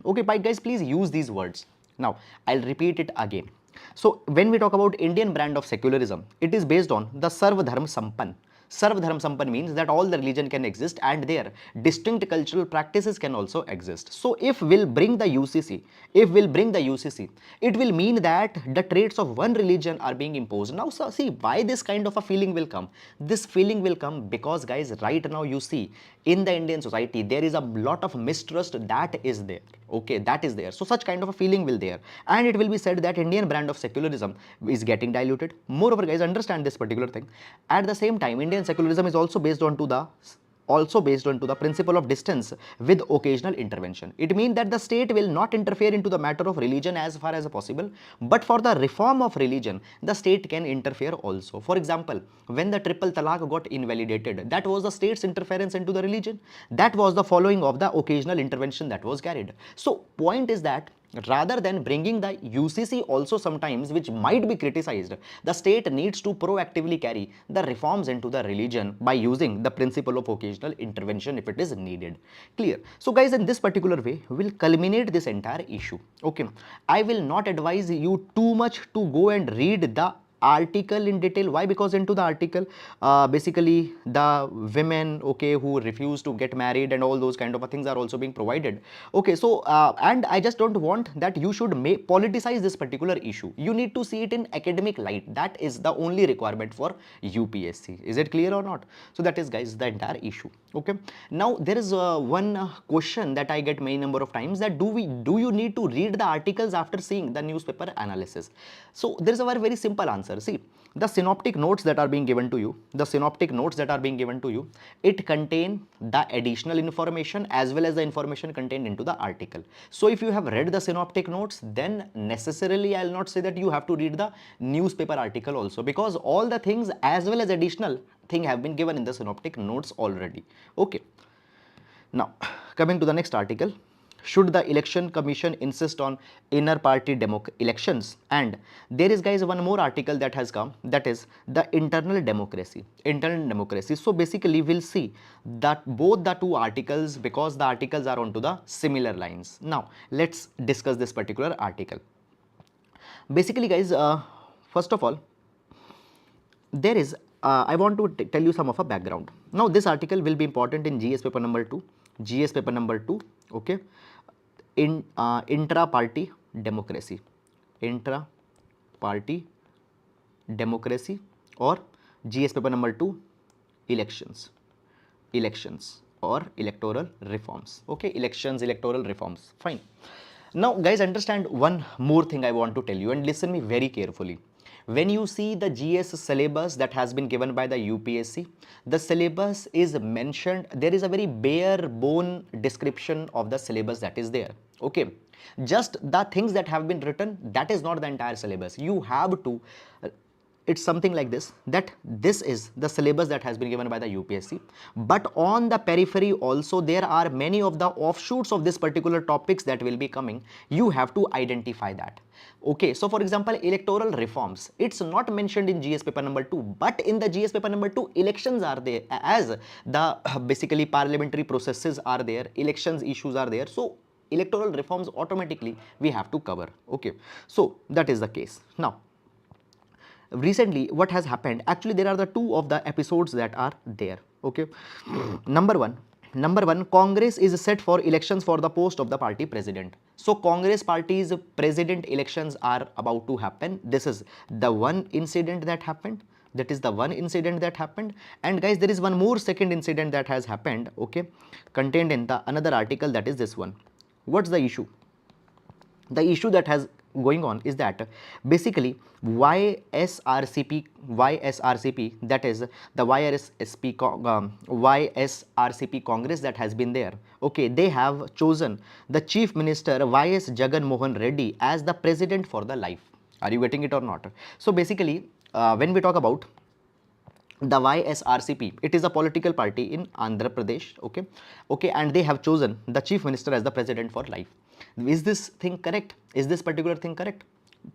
Okay, bye guys, please use these words. Now I'll repeat it again. So when we talk about Indian brand of secularism, it is based on the Sarv Dharm Sampan. Sarv Dharm Sampan means that all the religion can exist and their distinct cultural practices can also exist. So if we'll bring the UCC, it will mean that the traits of one religion are being imposed. Now so see why this kind of a feeling will come. This feeling will come because guys, right now you see in the Indian society there is a lot of mistrust that is there. Okay, that is there. So such kind of a feeling will there, and it will be said that Indian brand of secularism is getting diluted. Moreover guys, understand this particular thing. At the same time, Indian secularism is also based on to the principle of distance with occasional intervention. It means that the state will not interfere into the matter of religion as far as possible, but for the reform of religion, the state can interfere also. For example, when the triple talaq got invalidated, that was the state's interference into the religion. That was the following of the occasional intervention that was carried. So point is that rather than bringing the UCC also sometimes, which might be criticized, the state needs to proactively carry the reforms into the religion by using the principle of occasional intervention if it is needed. Clear? So guys, in this particular way, we will culminate this entire issue. Okay, I will not advise you too much to go and read the article in detail. Why? Because into the article basically the women, okay, who refuse to get married and all those kind of things are also being provided. Okay, so and I just don't want that you should politicize this particular issue. You need to see it in academic light. That is the only requirement for UPSC. Is it clear or not? So that is guys the entire issue. Okay, now there is one question that I get many number of times, that do you need to read the articles after seeing the newspaper analysis? So there is a very simple answer. See, the synoptic notes that are being given to you, it contain the additional information as well as the information contained into the article. So if you have read the synoptic notes, then necessarily I'll not say that you have to read the newspaper article also, because all the things as well as additional thing have been given in the synoptic notes already. Okay, now coming to the next article. Should the election commission insist on inner party elections? And there is guys one more article that has come, that is the internal democracy. So basically we'll see that both the two articles, because the articles are onto the similar lines. Now let's discuss this particular article. Basically guys, first of all, there is I want to tell you some of a background. Now this article will be important in GS paper number 2. Okay, in intra-party democracy, or GS paper number 2, elections or electoral reforms. Okay, electoral reforms. Fine. Now guys, understand one more thing I want to tell you, and listen me very carefully. When you see the GS syllabus that has been given by the UPSC, the syllabus is mentioned, there is a very bare bone description of the syllabus that is there. Okay, just the things that have been written, that is not the entire syllabus. You have to, it's something like this, that this is the syllabus that has been given by the UPSC, but on the periphery also there are many of the offshoots of this particular topics that will be coming. You have to identify that. Okay, so for example, electoral reforms, it's not mentioned in GS paper number 2, but in the GS paper number 2, elections are there, as the basically parliamentary processes are there, elections issues are there. So electoral reforms automatically we have to cover. Okay, so that is the case. Now recently what has happened, actually there are the two of the episodes that are there. Okay, number one, Congress is set for elections for the post of the party president. So Congress party's president elections are about to happen. This is the one incident that happened. And guys, there is one more second incident that has happened, okay, contained in the another article, that is this one. What's the issue? The issue that has going on is that basically YSRCP, that is the YSRCP Congress that has been there, okay, they have chosen the Chief Minister YS Jagan Mohan Reddy as the president for the life. Are you getting it or not? So basically when we talk about the YSRCP, it is a political party in Andhra Pradesh, okay, and they have chosen the chief minister as the president for life. Is this thing correct? Is this particular thing correct?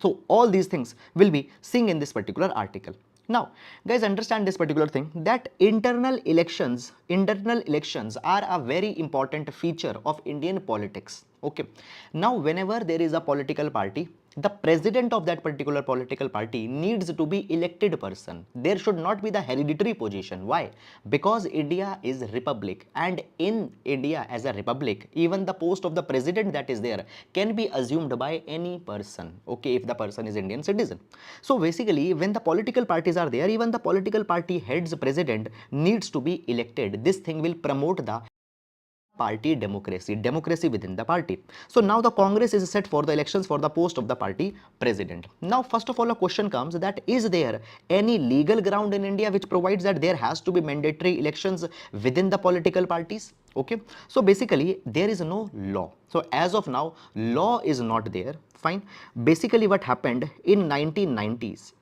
So all these things will be seen in this particular article. Now guys, understand this particular thing, that internal elections are a very important feature of Indian politics, okay. Now whenever there is a political party, the president of that particular political party needs to be elected person. There should not be the hereditary position. Why? Because India is republic, and in India as a republic, even the post of the president that is there can be assumed by any person, okay, if the person is Indian citizen. So basically when the political parties are there, even the political party head's president needs to be elected. This thing will promote the party democracy within the party. So now the Congress is set for the elections for the post of the party president. Now first of all a question comes that is there any legal ground in India which provides that there has to be mandatory elections within the political parties? Okay, so basically there is no law. So as of now law is not there, fine. Basically what happened in 1990s,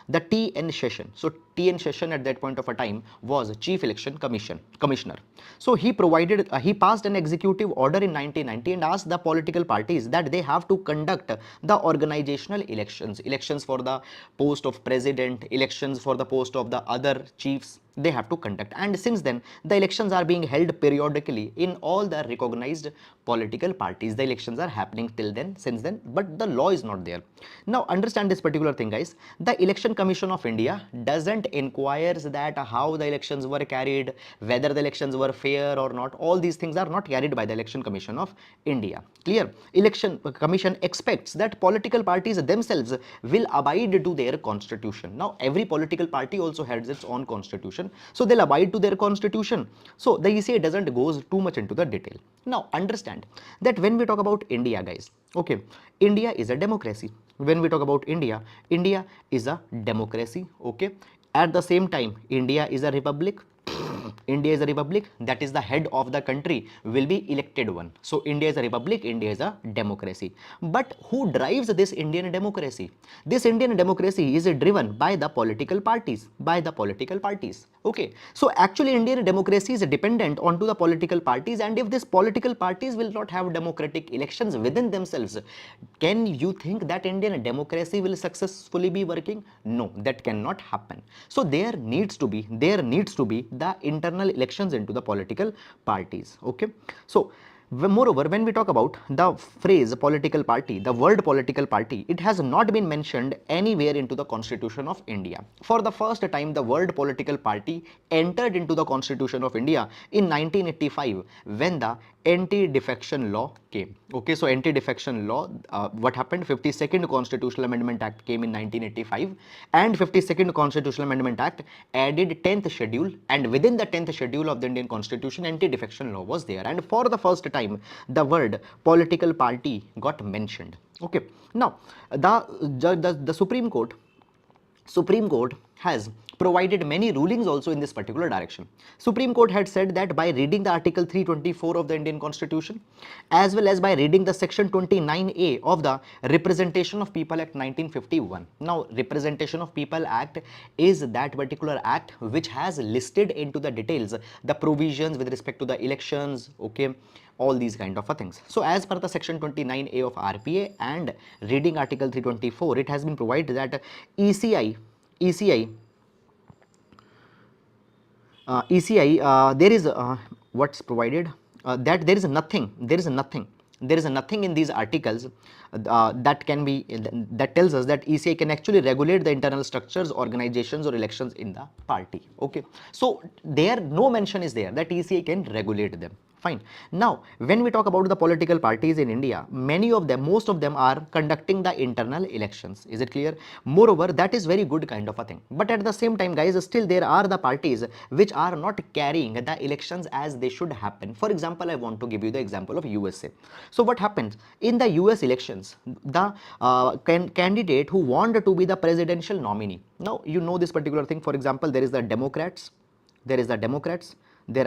the TN Session, so TN Session at that point of a time was Chief Election Commissioner. So he passed an executive order in 1990 and asked the political parties that they have to conduct the organizational elections for the post of president, elections for the post of the other chiefs, they have to conduct. And since then the elections are being held periodically in all the recognized political parties. The elections are happening since then, but the law is not there. Now understand this particular thing guys, the Election Commission of India doesn't inquires that how the elections were carried, whether the elections were fair or not. All these things are not carried by the Election Commission of India. Clear? Election Commission expects that political parties themselves will abide to their constitution. Now every political party also has its own constitution, so they'll abide to their constitution. So the ECA doesn't goes too much into the detail. Now understand that when we talk about India guys, okay, India is a democracy. When we talk about India is a democracy, okay. At the same time India is a republic. That is the head of the country will be elected one. So India is a republic, India is a democracy. But who drives this Indian democracy? This Indian democracy is driven by the political parties, okay. So actually Indian democracy is dependent onto the political parties, and if these political parties will not have democratic elections within themselves, can you think that Indian democracy will successfully be working? No, that cannot happen. So there needs to be the internal elections into the political parties, okay. So moreover, when we talk about the phrase political party, the word political party, it has not been mentioned anywhere into the Constitution of India. For the first time, the word political party entered into the Constitution of India in 1985 when the anti-defection law came. Okay, so anti-defection law, what happened? 52nd Constitutional Amendment Act came in 1985, and 52nd Constitutional Amendment Act added 10th schedule, and within the 10th schedule of the Indian Constitution, anti-defection law was there, and for the first time the word political party got mentioned. Okay, now the Supreme Court has provided many rulings also in this particular direction. Supreme Court had said that by reading the Article 324 of the Indian Constitution, as well as by reading the Section 29A of the Representation of People Act 1951. Now, Representation of People Act is that particular act which has listed into the details the provisions with respect to the elections, okay, all these kind of things. So as per the Section 29A of RPA and reading Article 324, it has been provided that ECI, there is what's provided that there is nothing in these articles that tells us that ECI can actually regulate the internal structures, organizations, or elections in the party. Okay, so there no mention is there that ECI can regulate them. Fine. Now, when we talk about the political parties in India, many of them, most of them are conducting the internal elections. Is it clear? Moreover, that is very good kind of a thing. But at the same time, guys, still there are the parties which are not carrying the elections as they should happen. For example, I want to give you the example of USA. So what happens in the US elections? The candidate who wanted to be the presidential nominee. Now, you know this particular thing. For example, there is the Democrats, there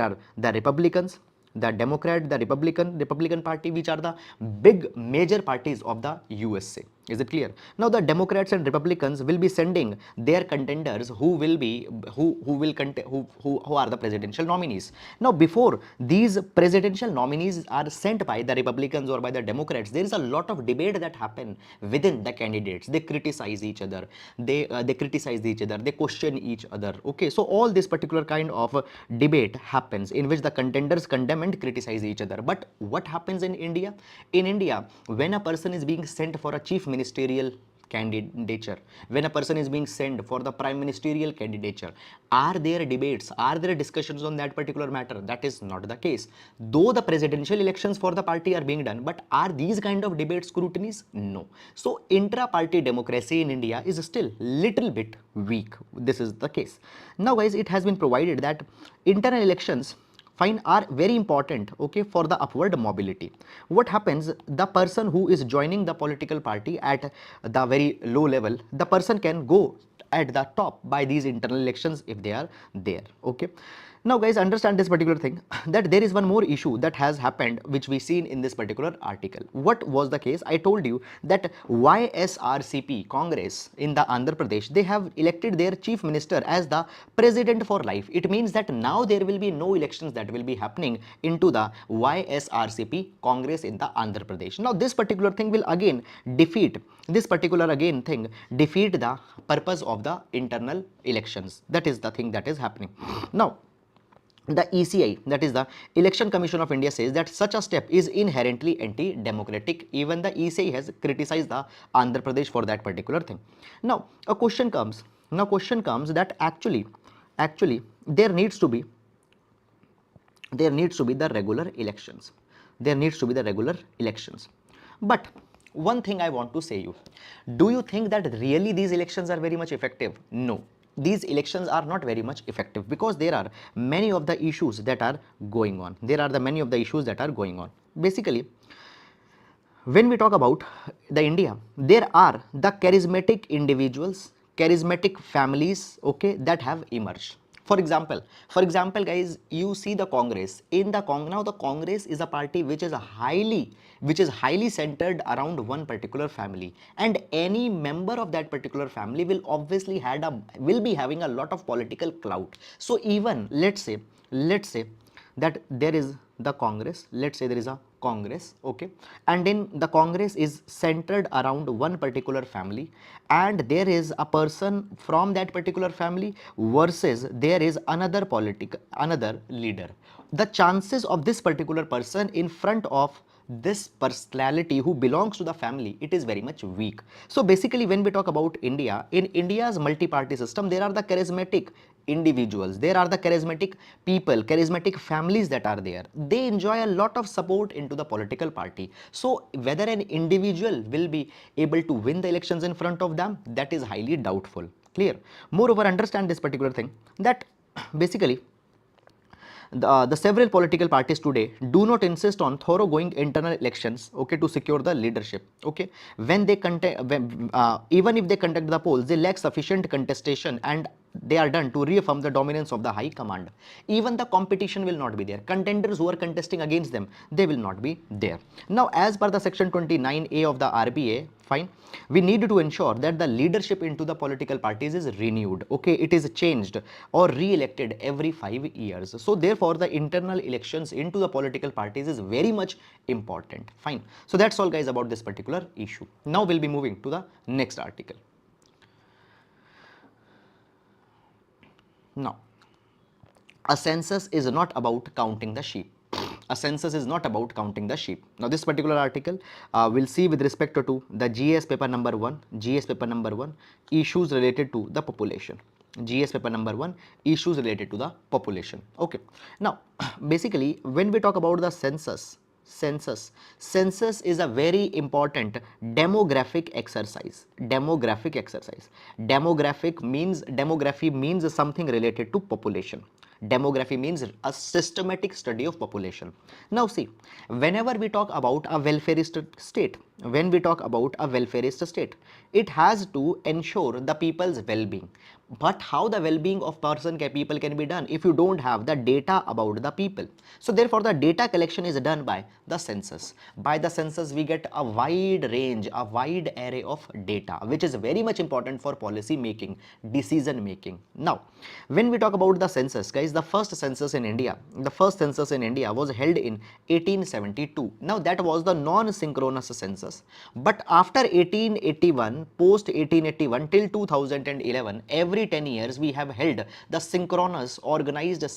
are the Republicans, the Democrat, the Republican Party, which are the big major parties of the USA. Is it clear? Now the Democrats and Republicans will be sending their contenders who will be who are the presidential nominees. Now before these presidential nominees are sent by the Republicans or by the Democrats, there is a lot of debate that happen within the candidates. They criticize each other, they criticize each other, they question each other. Okay, so all this particular kind of debate happens in which the contenders condemn and criticize each other. But what happens in India? In India, when a person is being sent for a chief ministerial candidature, when a person is being sent for the prime ministerial candidature, are there debates, are there discussions on that particular matter? That is not the case. Though the presidential elections for the party are being done, but are these kind of debates scrutinies? No. So intra-party democracy in India is still little bit weak. This is the case. Now guys, it has been provided that internal elections fine are very important, okay, for the upward mobility. What happens, the person who is joining the political party at the very low level, the person can go at the top by these internal elections if they are there. Okay, now guys, understand this particular thing, that there is one more issue that has happened which we seen in this particular article. What was the case? I told you that YSRCP Congress in the Andhra Pradesh, they have elected their chief minister as the president for life. It means that now there will be no elections that will be happening into the YSRCP Congress in the Andhra Pradesh. Now this particular thing will again defeat the purpose of the internal elections. That is the thing that is happening now. The ECI, that is the Election Commission of India, says that such a step is inherently anti-democratic. Even the ECI has criticized the Andhra Pradesh for that particular thing. Now a question comes. That actually there needs to be the regular elections. But one thing I want to say you, do you think that really these elections are very much effective? No. These elections are not very much effective because there are many of the issues that are going on. Basically, when we talk about the India, there are the charismatic individuals, charismatic families, okay, that have emerged. For example, guys, you see the Congress. Now the Congress is a party which is highly centered around one particular family, and any member of that particular family will obviously will be having a lot of political clout. So even let's say that there is the Congress, okay, and then the Congress is centered around one particular family, and there is a person from that particular family versus there is another leader. The chances of this particular person in front of this personality who belongs to the family, it is very much weak. So basically, when we talk about India, in India's multi-party system, there are the charismatic individuals, there are the charismatic people, charismatic families that are there. They enjoy a lot of support into the political party. So whether an individual will be able to win the elections in front of them, that is highly doubtful. Clear? Moreover, understand this particular thing, that basically the several political parties today do not insist on thoroughgoing internal elections, okay, to secure the leadership. Okay, when they even if they conduct the polls, they lack sufficient contestation and they are done to reaffirm the dominance of the high command. Even the competition will not be there. Contenders who are contesting against them, they will not be there. Now, as per the section 29A of the RBA, fine, we need to ensure that the leadership into the political parties is renewed. Okay, it is changed or re-elected every 5 years. So therefore, the internal elections into the political parties is very much important. Fine. So that's all, guys, about this particular issue. Now we'll be moving to the next article. Now, a census is not about counting the sheep. Now, this particular article we'll see with respect to the GS paper number 1, issues related to the population. GS paper number 1, issues related to the population. Okay, now basically when we talk about the census is a very important demographic exercise. Demography means something related to population. Demography means a systematic study of population. Now see, whenever we talk about a welfarist state, it has to ensure the people's well-being. But how the well-being of people can be done if you don't have the data about the people? So therefore the data collection is done by the census. By the census we get a wide range, a wide array of data, which is very much important for policy making, decision making. Now when we talk about the census, guys, the first census in India was held in 1872. Now that was the non-synchronous census, but after 1881, post 1881 till 2011, every 10 years we have held the synchronous organized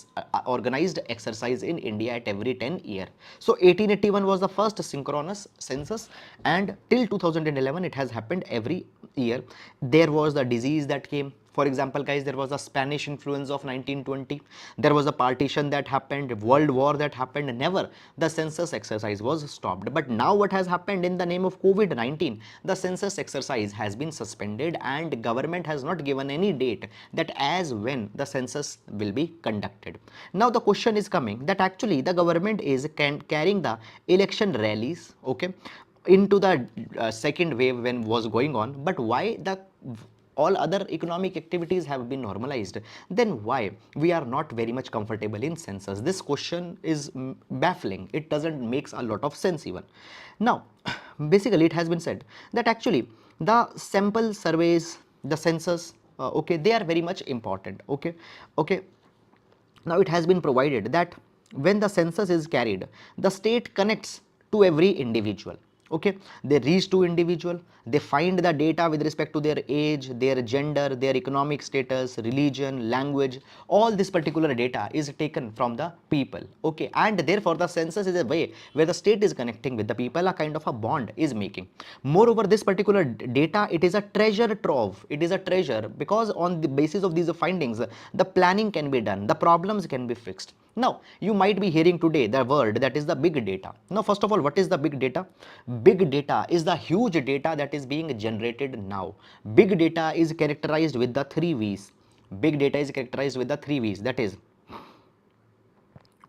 exercise in India at every 10 year. So 1881 was the first synchronous census, and till 2011 it has happened every year. There was the disease that came. For example, guys, there was a Spanish influence of 1920. There was a partition that happened, world war that happened. Never the census exercise was stopped. But now what has happened in the name of COVID-19? The census exercise has been suspended and government has not given any date that as when the census will be conducted. Now the question is coming that actually the government is carrying the election rallies, okay, into the second wave when was going on, but why the all other economic activities have been normalized, then why we are not very much comfortable in census? This question is baffling. It doesn't makes a lot of sense even. Now basically it has been said that actually the sample surveys, the census, okay, they are very much important. Okay, now it has been provided that when the census is carried, the state connects to every individual. Okay, they reach to individual, they find the data with respect to their age, their gender, their economic status, religion, language. All this particular data is taken from the people. Okay, and therefore the census is a way where the state is connecting with the people, a kind of a bond is making. Moreover, this particular data, it is a treasure trove. It is a treasure because on the basis of these findings, the planning can be done, the problems can be fixed. Now you might be hearing today the word that is the big data. Now first of all, what is the big data? Big data is the huge data that is being generated now. Big data is characterized with the 3 V's. Big data is characterized with the 3 V's, that is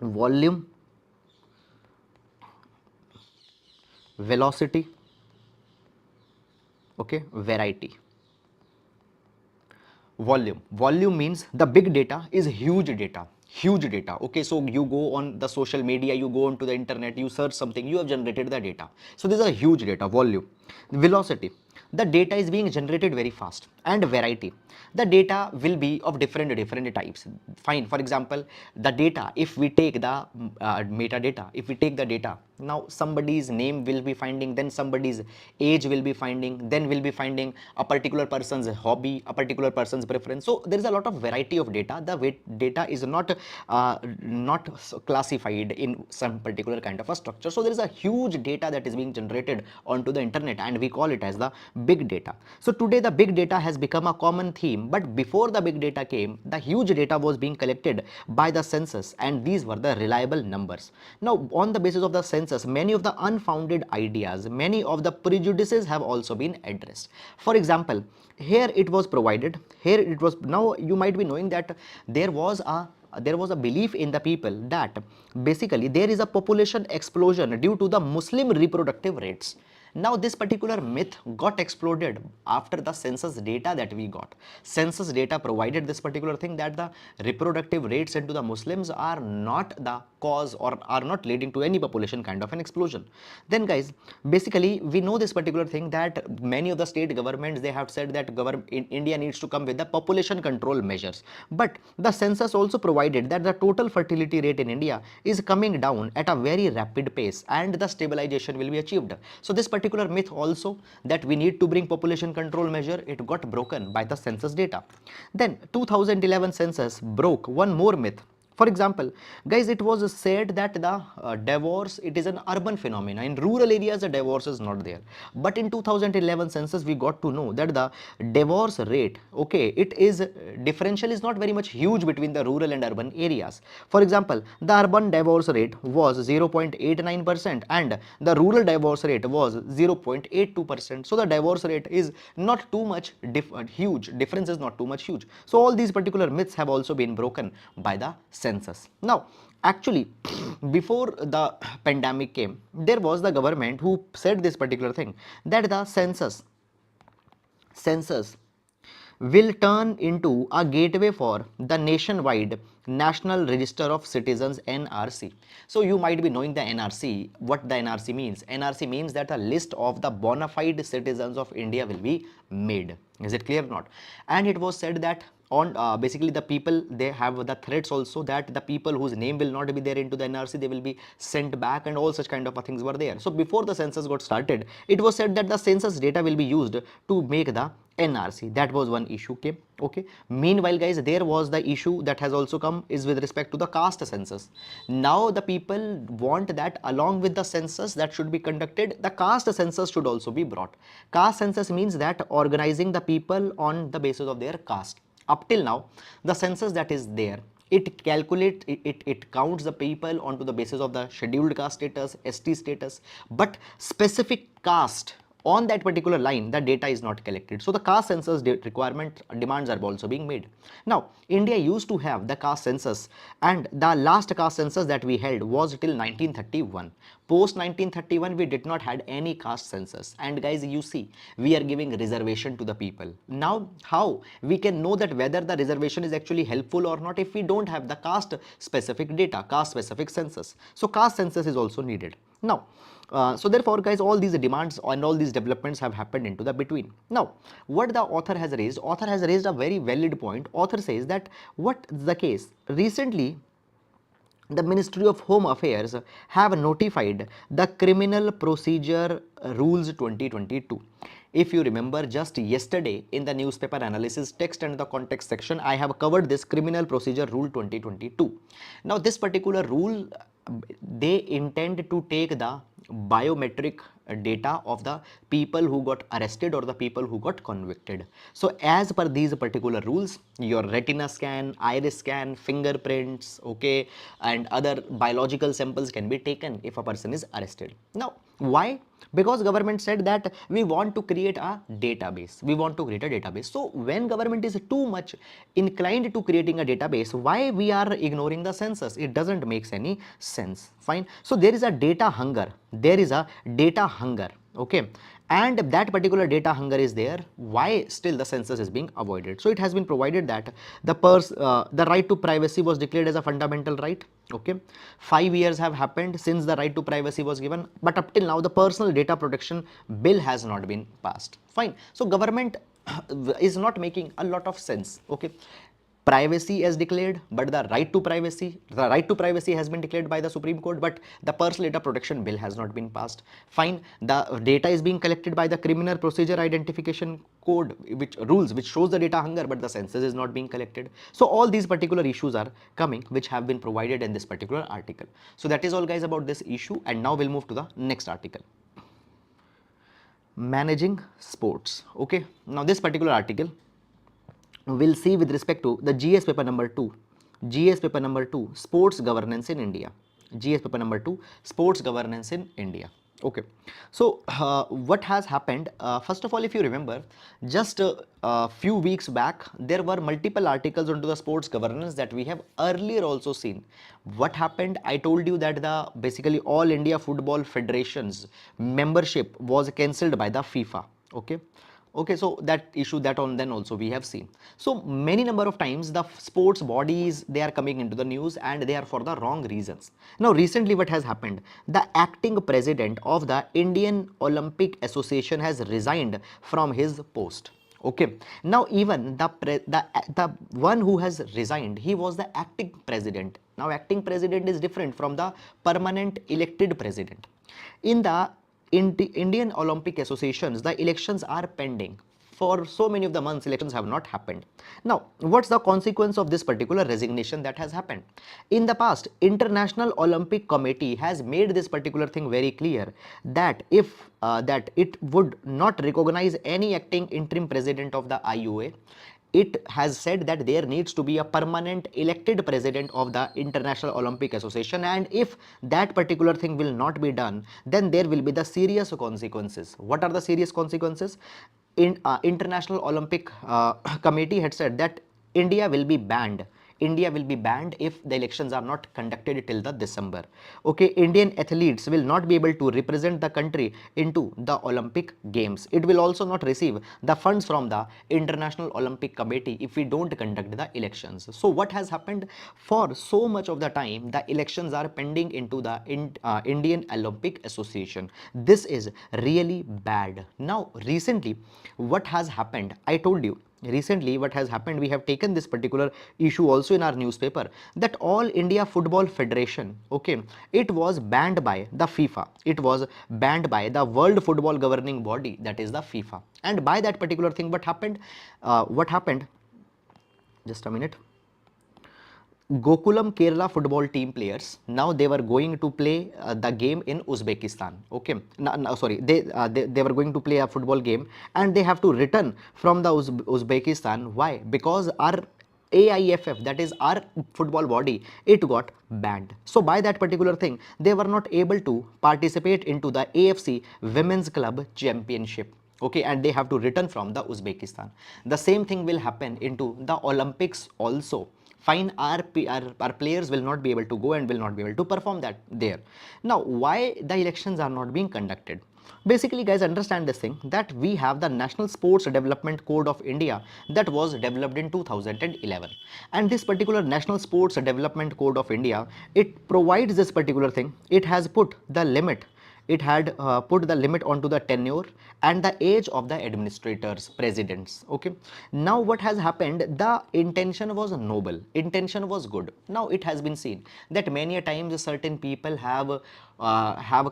volume, velocity, okay, variety. Volume means the big data is huge data. Okay, so you go on the social media, you go onto the internet, you search something, you have generated the data. So this is a huge data. Volume. Velocity, the data is being generated very fast. And variety, the data will be of different types. Fine, for example, the data, if we take the metadata, if we take the data, now somebody's name will be finding, then somebody's age will be finding, then will be finding a particular person's hobby, a particular person's preference. So there is a lot of variety of data. The data is not classified in some particular kind of a structure. So there is a huge data that is being generated onto the internet, and we call it as the big data. So today the big data has become a common theme, but before the big data came, the huge data was being collected by the census, and these were the reliable numbers. Now on the basis of the census, many of the unfounded ideas, many of the prejudices have also been addressed. For example, here it was provided, now you might be knowing that there was a belief in the people that basically there is a population explosion due to the Muslim reproductive rates. Now this particular myth got exploded after the census data that we got. Census data provided this particular thing that the reproductive rates into the Muslims are not the cause or are not leading to any population kind of an explosion. Then guys, basically we know this particular thing that many of the state governments, they have said that India needs to come with the population control measures. But the census also provided that the total fertility rate in India is coming down at a very rapid pace and the stabilization will be achieved. So this particular myth also that we need to bring population control measure, it got broken by the census data. Then 2011 census broke one more myth. For example, guys, it was said that the divorce, it is an urban phenomenon. In rural areas, the divorce is not there. But in 2011 census, we got to know that the divorce rate, okay, it is differential is not very much huge between the rural and urban areas. For example, the urban divorce rate was 0.89% and the rural divorce rate was 0.82%. So the divorce rate is not too much huge. Difference is not too much huge. So all these particular myths have also been broken by the census. Now, actually, before the pandemic came, there was the government who said this particular thing, that the census will turn into a gateway for the nationwide National Register of Citizens, NRC. So you might be knowing the NRC, what the NRC means. NRC means that a list of the bona fide citizens of India will be made. Is it clear or not? And it was said that on basically the people, they have the threats also, that the people whose name will not be there into the NRC, they will be sent back, and all such kind of things were there. So before the census got started, it was said that the census data will be used to make the NRC. That was one issue came. Okay. Meanwhile, guys, there was the issue that has also come is with respect to the caste census. Now the people want that along with the census that should be conducted, the caste census should also be brought. Caste census means that organizing the people on the basis of their caste. Up till now, the census that is there, it calculates, it counts the people onto the basis of the scheduled caste status, ST status, but specific caste on that particular line, the data is not collected. So the caste census requirement demands are also being made. Now, India used to have the caste census, and the last caste census that we held was till 1931. Post 1931, we did not had any caste census. And guys, you see, we are giving reservation to the people. Now, how we can know that whether the reservation is actually helpful or not if we don't have the caste specific data, caste specific census? So caste census is also needed. Now, so therefore, guys, all these demands and all these developments have happened into the between. Now, what the author has raised a very valid point. Author says that what the case recently, the Ministry of Home Affairs have notified the Criminal Procedure Rules 2022. If you remember, just yesterday in the newspaper analysis text and the context section, I have covered this Criminal Procedure Rule 2022. Now, this particular rule, they intend to take the biometric data of the people who got arrested or the people who got convicted. So as per these particular rules, your retina scan, iris scan, fingerprints, okay, and other biological samples can be taken if a person is arrested. Now, why? Because government said that we want to create a database. We want to create a database. So when government is too much inclined to creating a database, why we are ignoring the census? It doesn't make any sense. Fine. So there is a data hunger. There is a data hunger. Okay. And that particular data hunger is there. Why still the census is being avoided? So it has been provided that the right to privacy was declared as a fundamental right. Okay, 5 years have happened since the right to privacy was given, but up till now the personal data protection bill has not been passed. Fine. So government is not making a lot of sense. Okay, privacy is declared, but the right to privacy has been declared by the Supreme Court, but the personal data protection bill has not been passed. Fine. The data is being collected by the Criminal Procedure Identification Code, which shows the data hunger, but the census is not being collected. So all these particular issues are coming, which have been provided in this particular article. So that is all, guys, about this issue, and now we'll move to the next article. Managing sports. Okay, now this particular article we'll see with respect to the GS paper number 2. GS paper number 2, sports governance in India. GS paper number 2, sports governance in India. Okay, so what has happened? First of all, if you remember, just a few weeks back, there were multiple articles onto the sports governance that we have earlier also seen. What happened? I told you that the basically All India Football Federation's membership was cancelled by the FIFA. Okay. Okay, so that issue that on then also we have seen. So many number of times the sports bodies, they are coming into the news and they are for the wrong reasons. Now recently what has happened, the acting president of the Indian Olympic Association has resigned from his post. Okay, now even the one who has resigned, he was the acting president. Now acting president is different from the permanent elected president. In the Indian Olympic Associations, the elections are pending. for so many of the months elections have not happened. Now what's the consequence of this particular resignation that has happened? In the past, International Olympic Committee has made this particular thing very clear that if that it would not recognize any acting interim president of the IOA. It has said that there needs to be a permanent elected president of the International Olympic Association, and if that particular thing will not be done, then there will be the serious consequences. What are the serious consequences? International Olympic Committee had said that India will be banned. India will be banned if the elections are not conducted till the December. Okay, Indian athletes will not be able to represent the country into the Olympic Games. It will also not receive the funds from the International Olympic Committee if we don't conduct the elections. So what has happened? For so much of the time, the elections are pending into the Indian Olympic Association. This is really bad. Now recently what has happened, I told you recently what has happened, we have taken this particular issue also in our newspaper, that All India Football Federation, okay, it was banned by the FIFA. It was banned by the World Football Governing Body, that is the FIFA. And by that particular thing, what happened? Just a minute. Gokulam Kerala football team players, now they were going to play the game in Uzbekistan. Okay, no, sorry, they were going to play a football game and they have to return from the Uzbekistan. Why? Because our AIFF, that is our football body, it got banned. So by that particular thing, they were not able to participate into the AFC Women's Club Championship. Okay, and they have to return from the Uzbekistan. The same thing will happen into the Olympics also. Fine, our players will not be able to go and will not be able to perform that there. Now why the elections are not being conducted? Basically guys, understand this thing, that we have the National Sports Development Code of India that was developed in 2011, and this particular National Sports Development Code of India, it provides this particular thing. It has put the limit, it had put the limit onto the tenure and the age of the administrators, presidents. Okay, now what has happened, the intention was noble, intention was good. Now it has been seen that many a times certain people have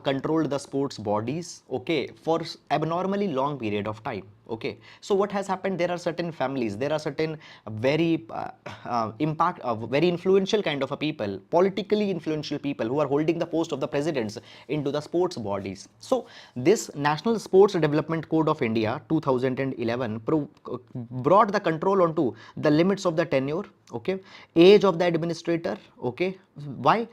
controlled the sports bodies, okay, for abnormally long period of time. Okay, so what has happened, there are certain families, there are certain very very influential kind of a people, politically influential people who are holding the post of the presidents into the sports bodies. So this National Sports Development Code of India 2011 brought the control onto the limits of the tenure, okay, age of the administrator. Okay, why?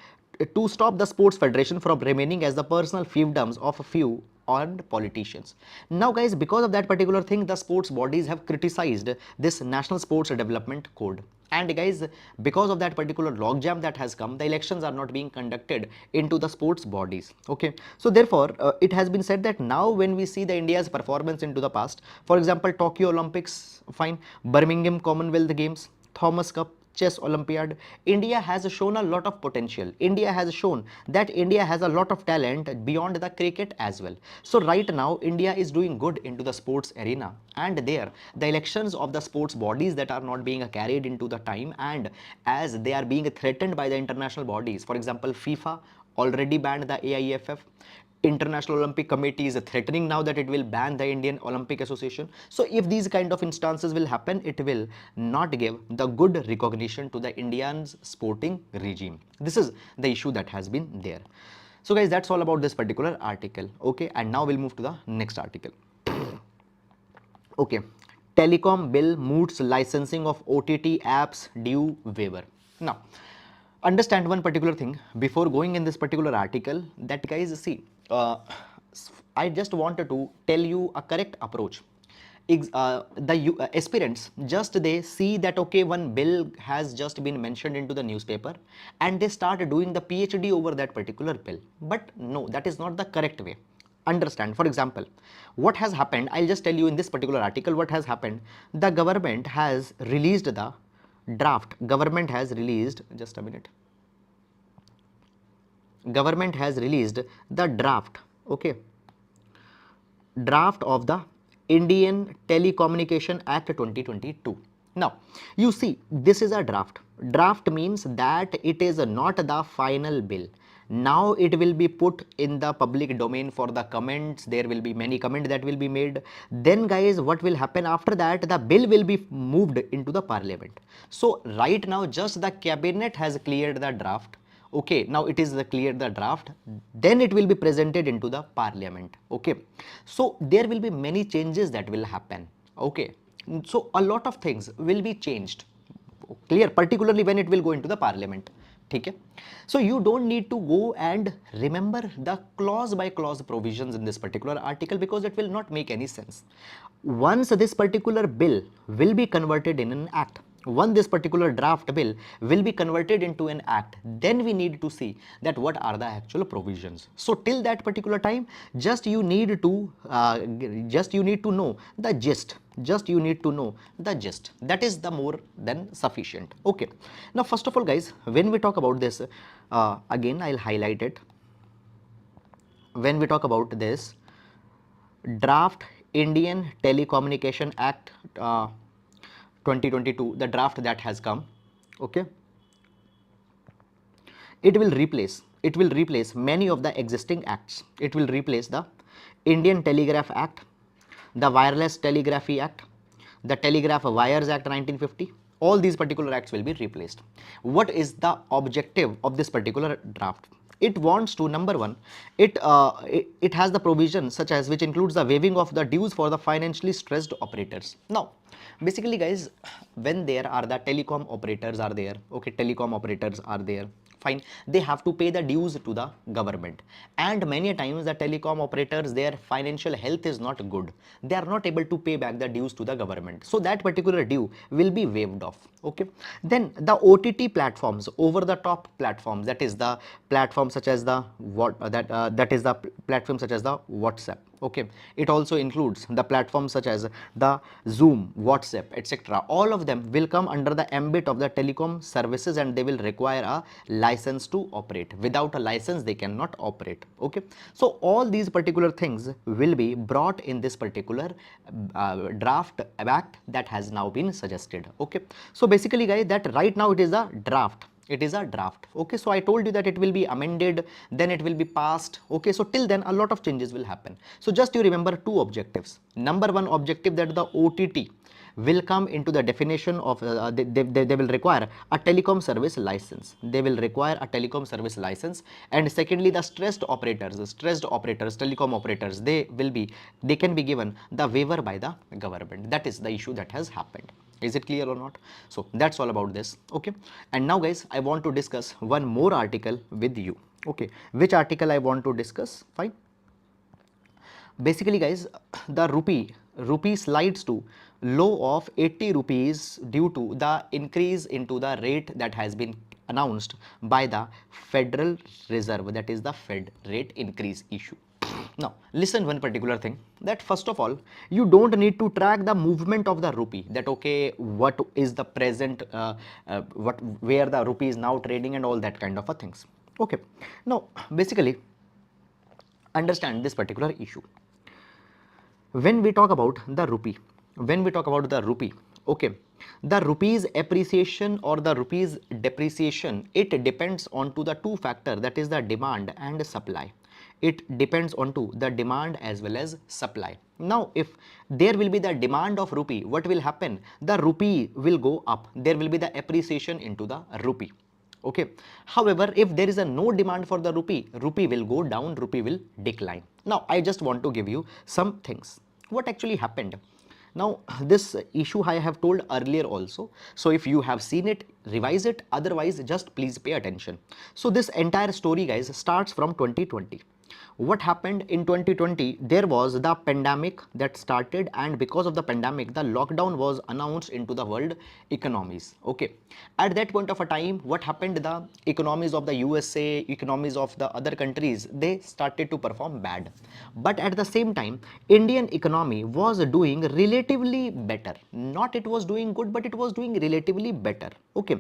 To stop the sports federation from remaining as the personal fiefdoms of a few and politicians. Now guys, because of that particular thing, the sports bodies have criticized this National Sports Development Code. And guys, because of that particular logjam that has come, the elections are not being conducted into the sports bodies. Okay, so therefore it has been said that now when we see the India's performance into the past, for example, Tokyo Olympics, fine, Birmingham Commonwealth Games, Thomas Cup, Chess Olympiad, India has shown a lot of potential. India has shown that India has a lot of talent beyond the cricket as well. So right now India is doing good into the sports arena, and there the elections of the sports bodies that are not being carried into the time, and as they are being threatened by the international bodies, for example FIFA already banned the AIFF. International Olympic Committee is threatening now that it will ban the Indian Olympic Association. So if these kind of instances will happen, it will not give the good recognition to the Indian's sporting regime. This is the issue that has been there. So guys, that's all about this particular article. Okay, and now we'll move to the next article. Okay, Telecom Bill moots licensing of OTT apps due waiver. Now understand one particular thing before going in this particular article, that guys, see, I just wanted to tell you a correct approach. The aspirants, just they see that okay, one bill has just been mentioned into the newspaper and they start doing the PhD over that particular bill. But no, that is not the correct way. Understand, for example, what has happened, I'll just tell you in this particular article what has happened. The government has released the draft. Government has released, just a minute, government has released the draft, okay, draft of the Indian Telecommunication Act 2022. Now you see, this is a draft. Draft means that it is not the final bill. Now it will be put in the public domain for the comments. There will be many comments that will be made. Then guys, what will happen after that? The bill will be moved into the parliament. So right now just the cabinet has cleared the draft. Okay, now it is clear the draft, then it will be presented into the parliament. Okay, so there will be many changes that will happen. Okay, so a lot of things will be changed, clear, particularly when it will go into the parliament. Okay, so you don't need to go and remember the clause by clause provisions in this particular article, because it will not make any sense. Once this particular bill will be converted in an act, once this particular draft bill will be converted into an act, then we need to see that what are the actual provisions. So till that particular time, just you need to know the gist. Just you need to know the gist. That is the more than sufficient. Okay, now first of all guys, when we talk about this, again I'll highlight it. When we talk about this draft Indian Telecommunication Act 2022, the draft that has come, okay, it will replace many of the existing acts. It will replace the Indian Telegraph Act, the Wireless Telegraphy Act, the Telegraph Wires Act 1950. All these particular acts will be replaced. What is the objective of this particular draft? It wants to, number one, it has the provision such as which includes the waiving of the dues for the financially stressed operators. Now basically guys, when there are the telecom operators are there, okay, telecom operators are there, fine, they have to pay the dues to the government, and many times the telecom operators, their financial health is not good, they are not able to pay back the dues to the government, so that particular due will be waived off. Okay, then the OTT platforms, over the top platforms, that is the platform such as the platform such as the WhatsApp. Okay, it also includes the platforms such as the Zoom, WhatsApp, etc. All of them will come under the ambit of the telecom services, and they will require a license to operate. Without a license they cannot operate. Okay, so all these particular things will be brought in this particular draft act that has now been suggested. Okay, so basically guys, that right now it is a draft. It is a draft. Okay, so I told you that it will be amended, then it will be passed. Okay, so till then a lot of changes will happen. So just you remember two objectives. Number one objective, that the OTT will come into the definition of they will require a telecom service license. They will require a telecom service license. And secondly, the stressed operators, telecom operators, they can be given the waiver by the government. That is the issue that has happened. Is it clear or not? So that's all about this. Okay, and now guys, I want to discuss one more article with you. Okay, which article I want to discuss? Fine. Basically guys, the rupee slides to low of 80 rupees due to the increase into the rate that has been announced by the Federal Reserve, that is the Fed rate increase issue. Now listen one particular thing, that first of all, you don't need to track the movement of the rupee, that okay, what is the present where the rupee is now trading and all that kind of a things. Okay, now basically understand this particular issue. When we talk about the rupee, okay, the rupee's appreciation or the rupee's depreciation, it depends on to the two factor, that is the demand and supply. It depends on to the demand as well as supply. Now if there will be the demand of rupee, what will happen? The rupee will go up, there will be the appreciation into the rupee. Okay, however, if there is a no demand for the rupee will go down, rupee will decline. Now I just want to give you some things what actually happened. Now this issue I have told earlier also, so if you have seen it, revise it, otherwise just please pay attention. So this entire story guys starts from 2020. What happened in 2020? There was the pandemic that started, and because of the pandemic the lockdown was announced into the world economies. Okay, at that point of a time, what happened? The economies of the USA, economies of the other countries, they started to perform bad, but at the same time Indian economy was doing relatively better. Not it was doing good, but it was doing relatively better. Okay,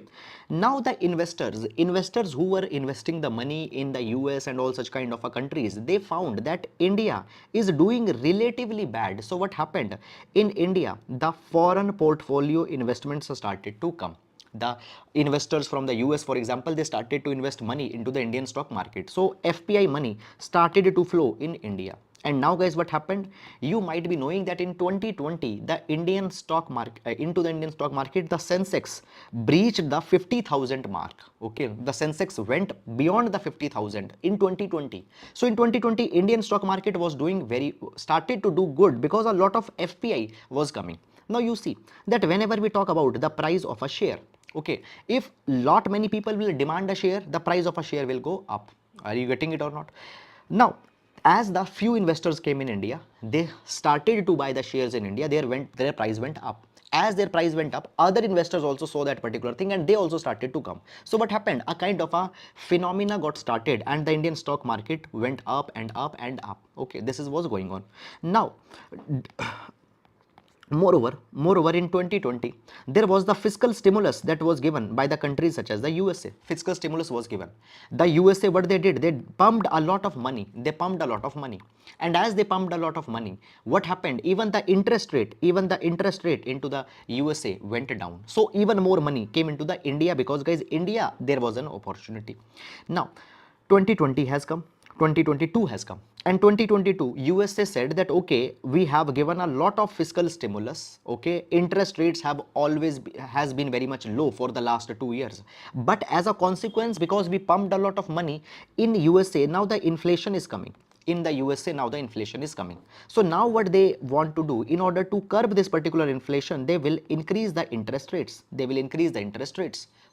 now the investors who were investing the money in the US and all such kind of a countries, they found that India is doing relatively bad. So what happened? In India, the foreign portfolio investments started to come. The investors from the US, for example, they started to invest money into the Indian stock market. So FPI money started to flow in India. And now guys, what happened? You might be knowing that in 2020, the Indian stock market, into the Indian stock market, the Sensex breached the 50,000 mark. Okay, the Sensex went beyond the 50,000 in 2020. So in 2020, Indian stock market was doing started to do good because a lot of FPI was coming. Now you see that whenever we talk about the price of a share, okay, if lot many people will demand a share, the price of a share will go up. Are you getting it or not? Now, as the few investors came in India, they started to buy the shares in India, their price went up. As their price went up, other investors also saw that particular thing and they also started to come. So what happened? A kind of a phenomena got started and the Indian stock market went up and up and up. Okay, this is what's going on. Now, Moreover, in 2020, there was the fiscal stimulus that was given by the countries such as the USA. Fiscal stimulus was given. The USA, what they did, they pumped a lot of money. They pumped a lot of money. And as they pumped a lot of money, what happened? Even the interest rate into the USA went down. So even more money came into the India because guys, India, there was an opportunity. Now, 2020 has come. 2022 has come, and 2022 USA said that okay, we have given a lot of fiscal stimulus. Okay, interest rates have has been very much low for the last 2 years, but as a consequence, because we pumped a lot of money in USA, now the inflation is coming. In the USA, now the inflation is coming. So now what they want to do, in order to curb this particular inflation, they will increase the interest rates.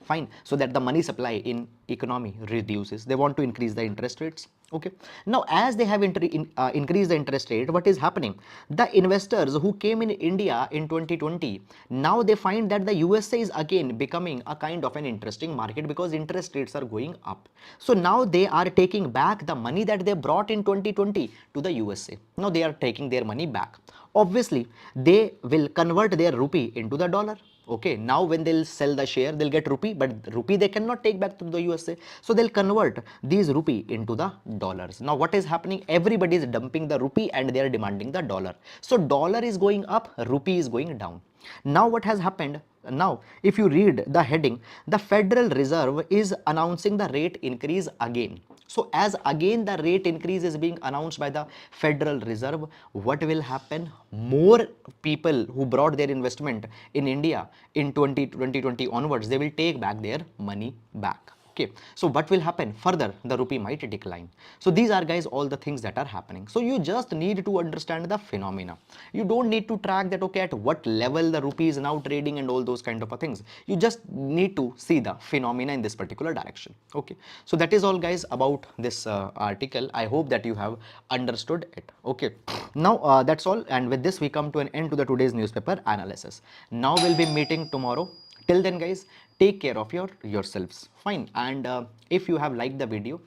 Fine, so that the money supply in economy reduces. They want to increase the interest rates. Okay, now as they have increased the interest rate, what is happening? The investors who came in India in 2020, now they find that the USA is again becoming a kind of an interesting market because interest rates are going up. So now they are taking back the money that they brought in 2020 to the USA. Now they are taking their money back. Obviously, they will convert their rupee into the dollar. Okay, now when they'll sell the share, they'll get rupee, but rupee they cannot take back to the USA. So they'll convert these rupee into the dollars. Now what is happening? Everybody is dumping the rupee and they are demanding the dollar. So dollar is going up, rupee is going down. Now what has happened? Now if you read the heading, the Federal Reserve is announcing the rate increase again. So as again the rate increase is being announced by the Federal Reserve, what will happen? More people who brought their investment in India in 2020 onwards, they will take back their money back. Okay, so what will happen? Further, the rupee might decline. So these are guys all the things that are happening. So you just need to understand the phenomena. You don't need to track that okay at what level the rupee is now trading and all those kind of things. You just need to see the phenomena in this particular direction. Okay, so that is all guys about this article. I hope that you have understood it. Okay, now that's all, and with this we come to an end to the today's newspaper analysis. Now we'll be meeting tomorrow. Till then guys, take care of yourselves. Fine, and if you have liked the video,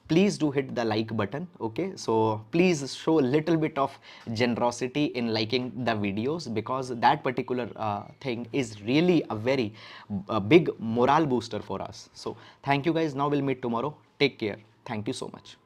please do hit the like button. Okay, so please show a little bit of generosity in liking the videos, because that particular thing is really a very big morale booster for us. So thank you guys. Now we'll meet tomorrow. Take care. Thank you so much.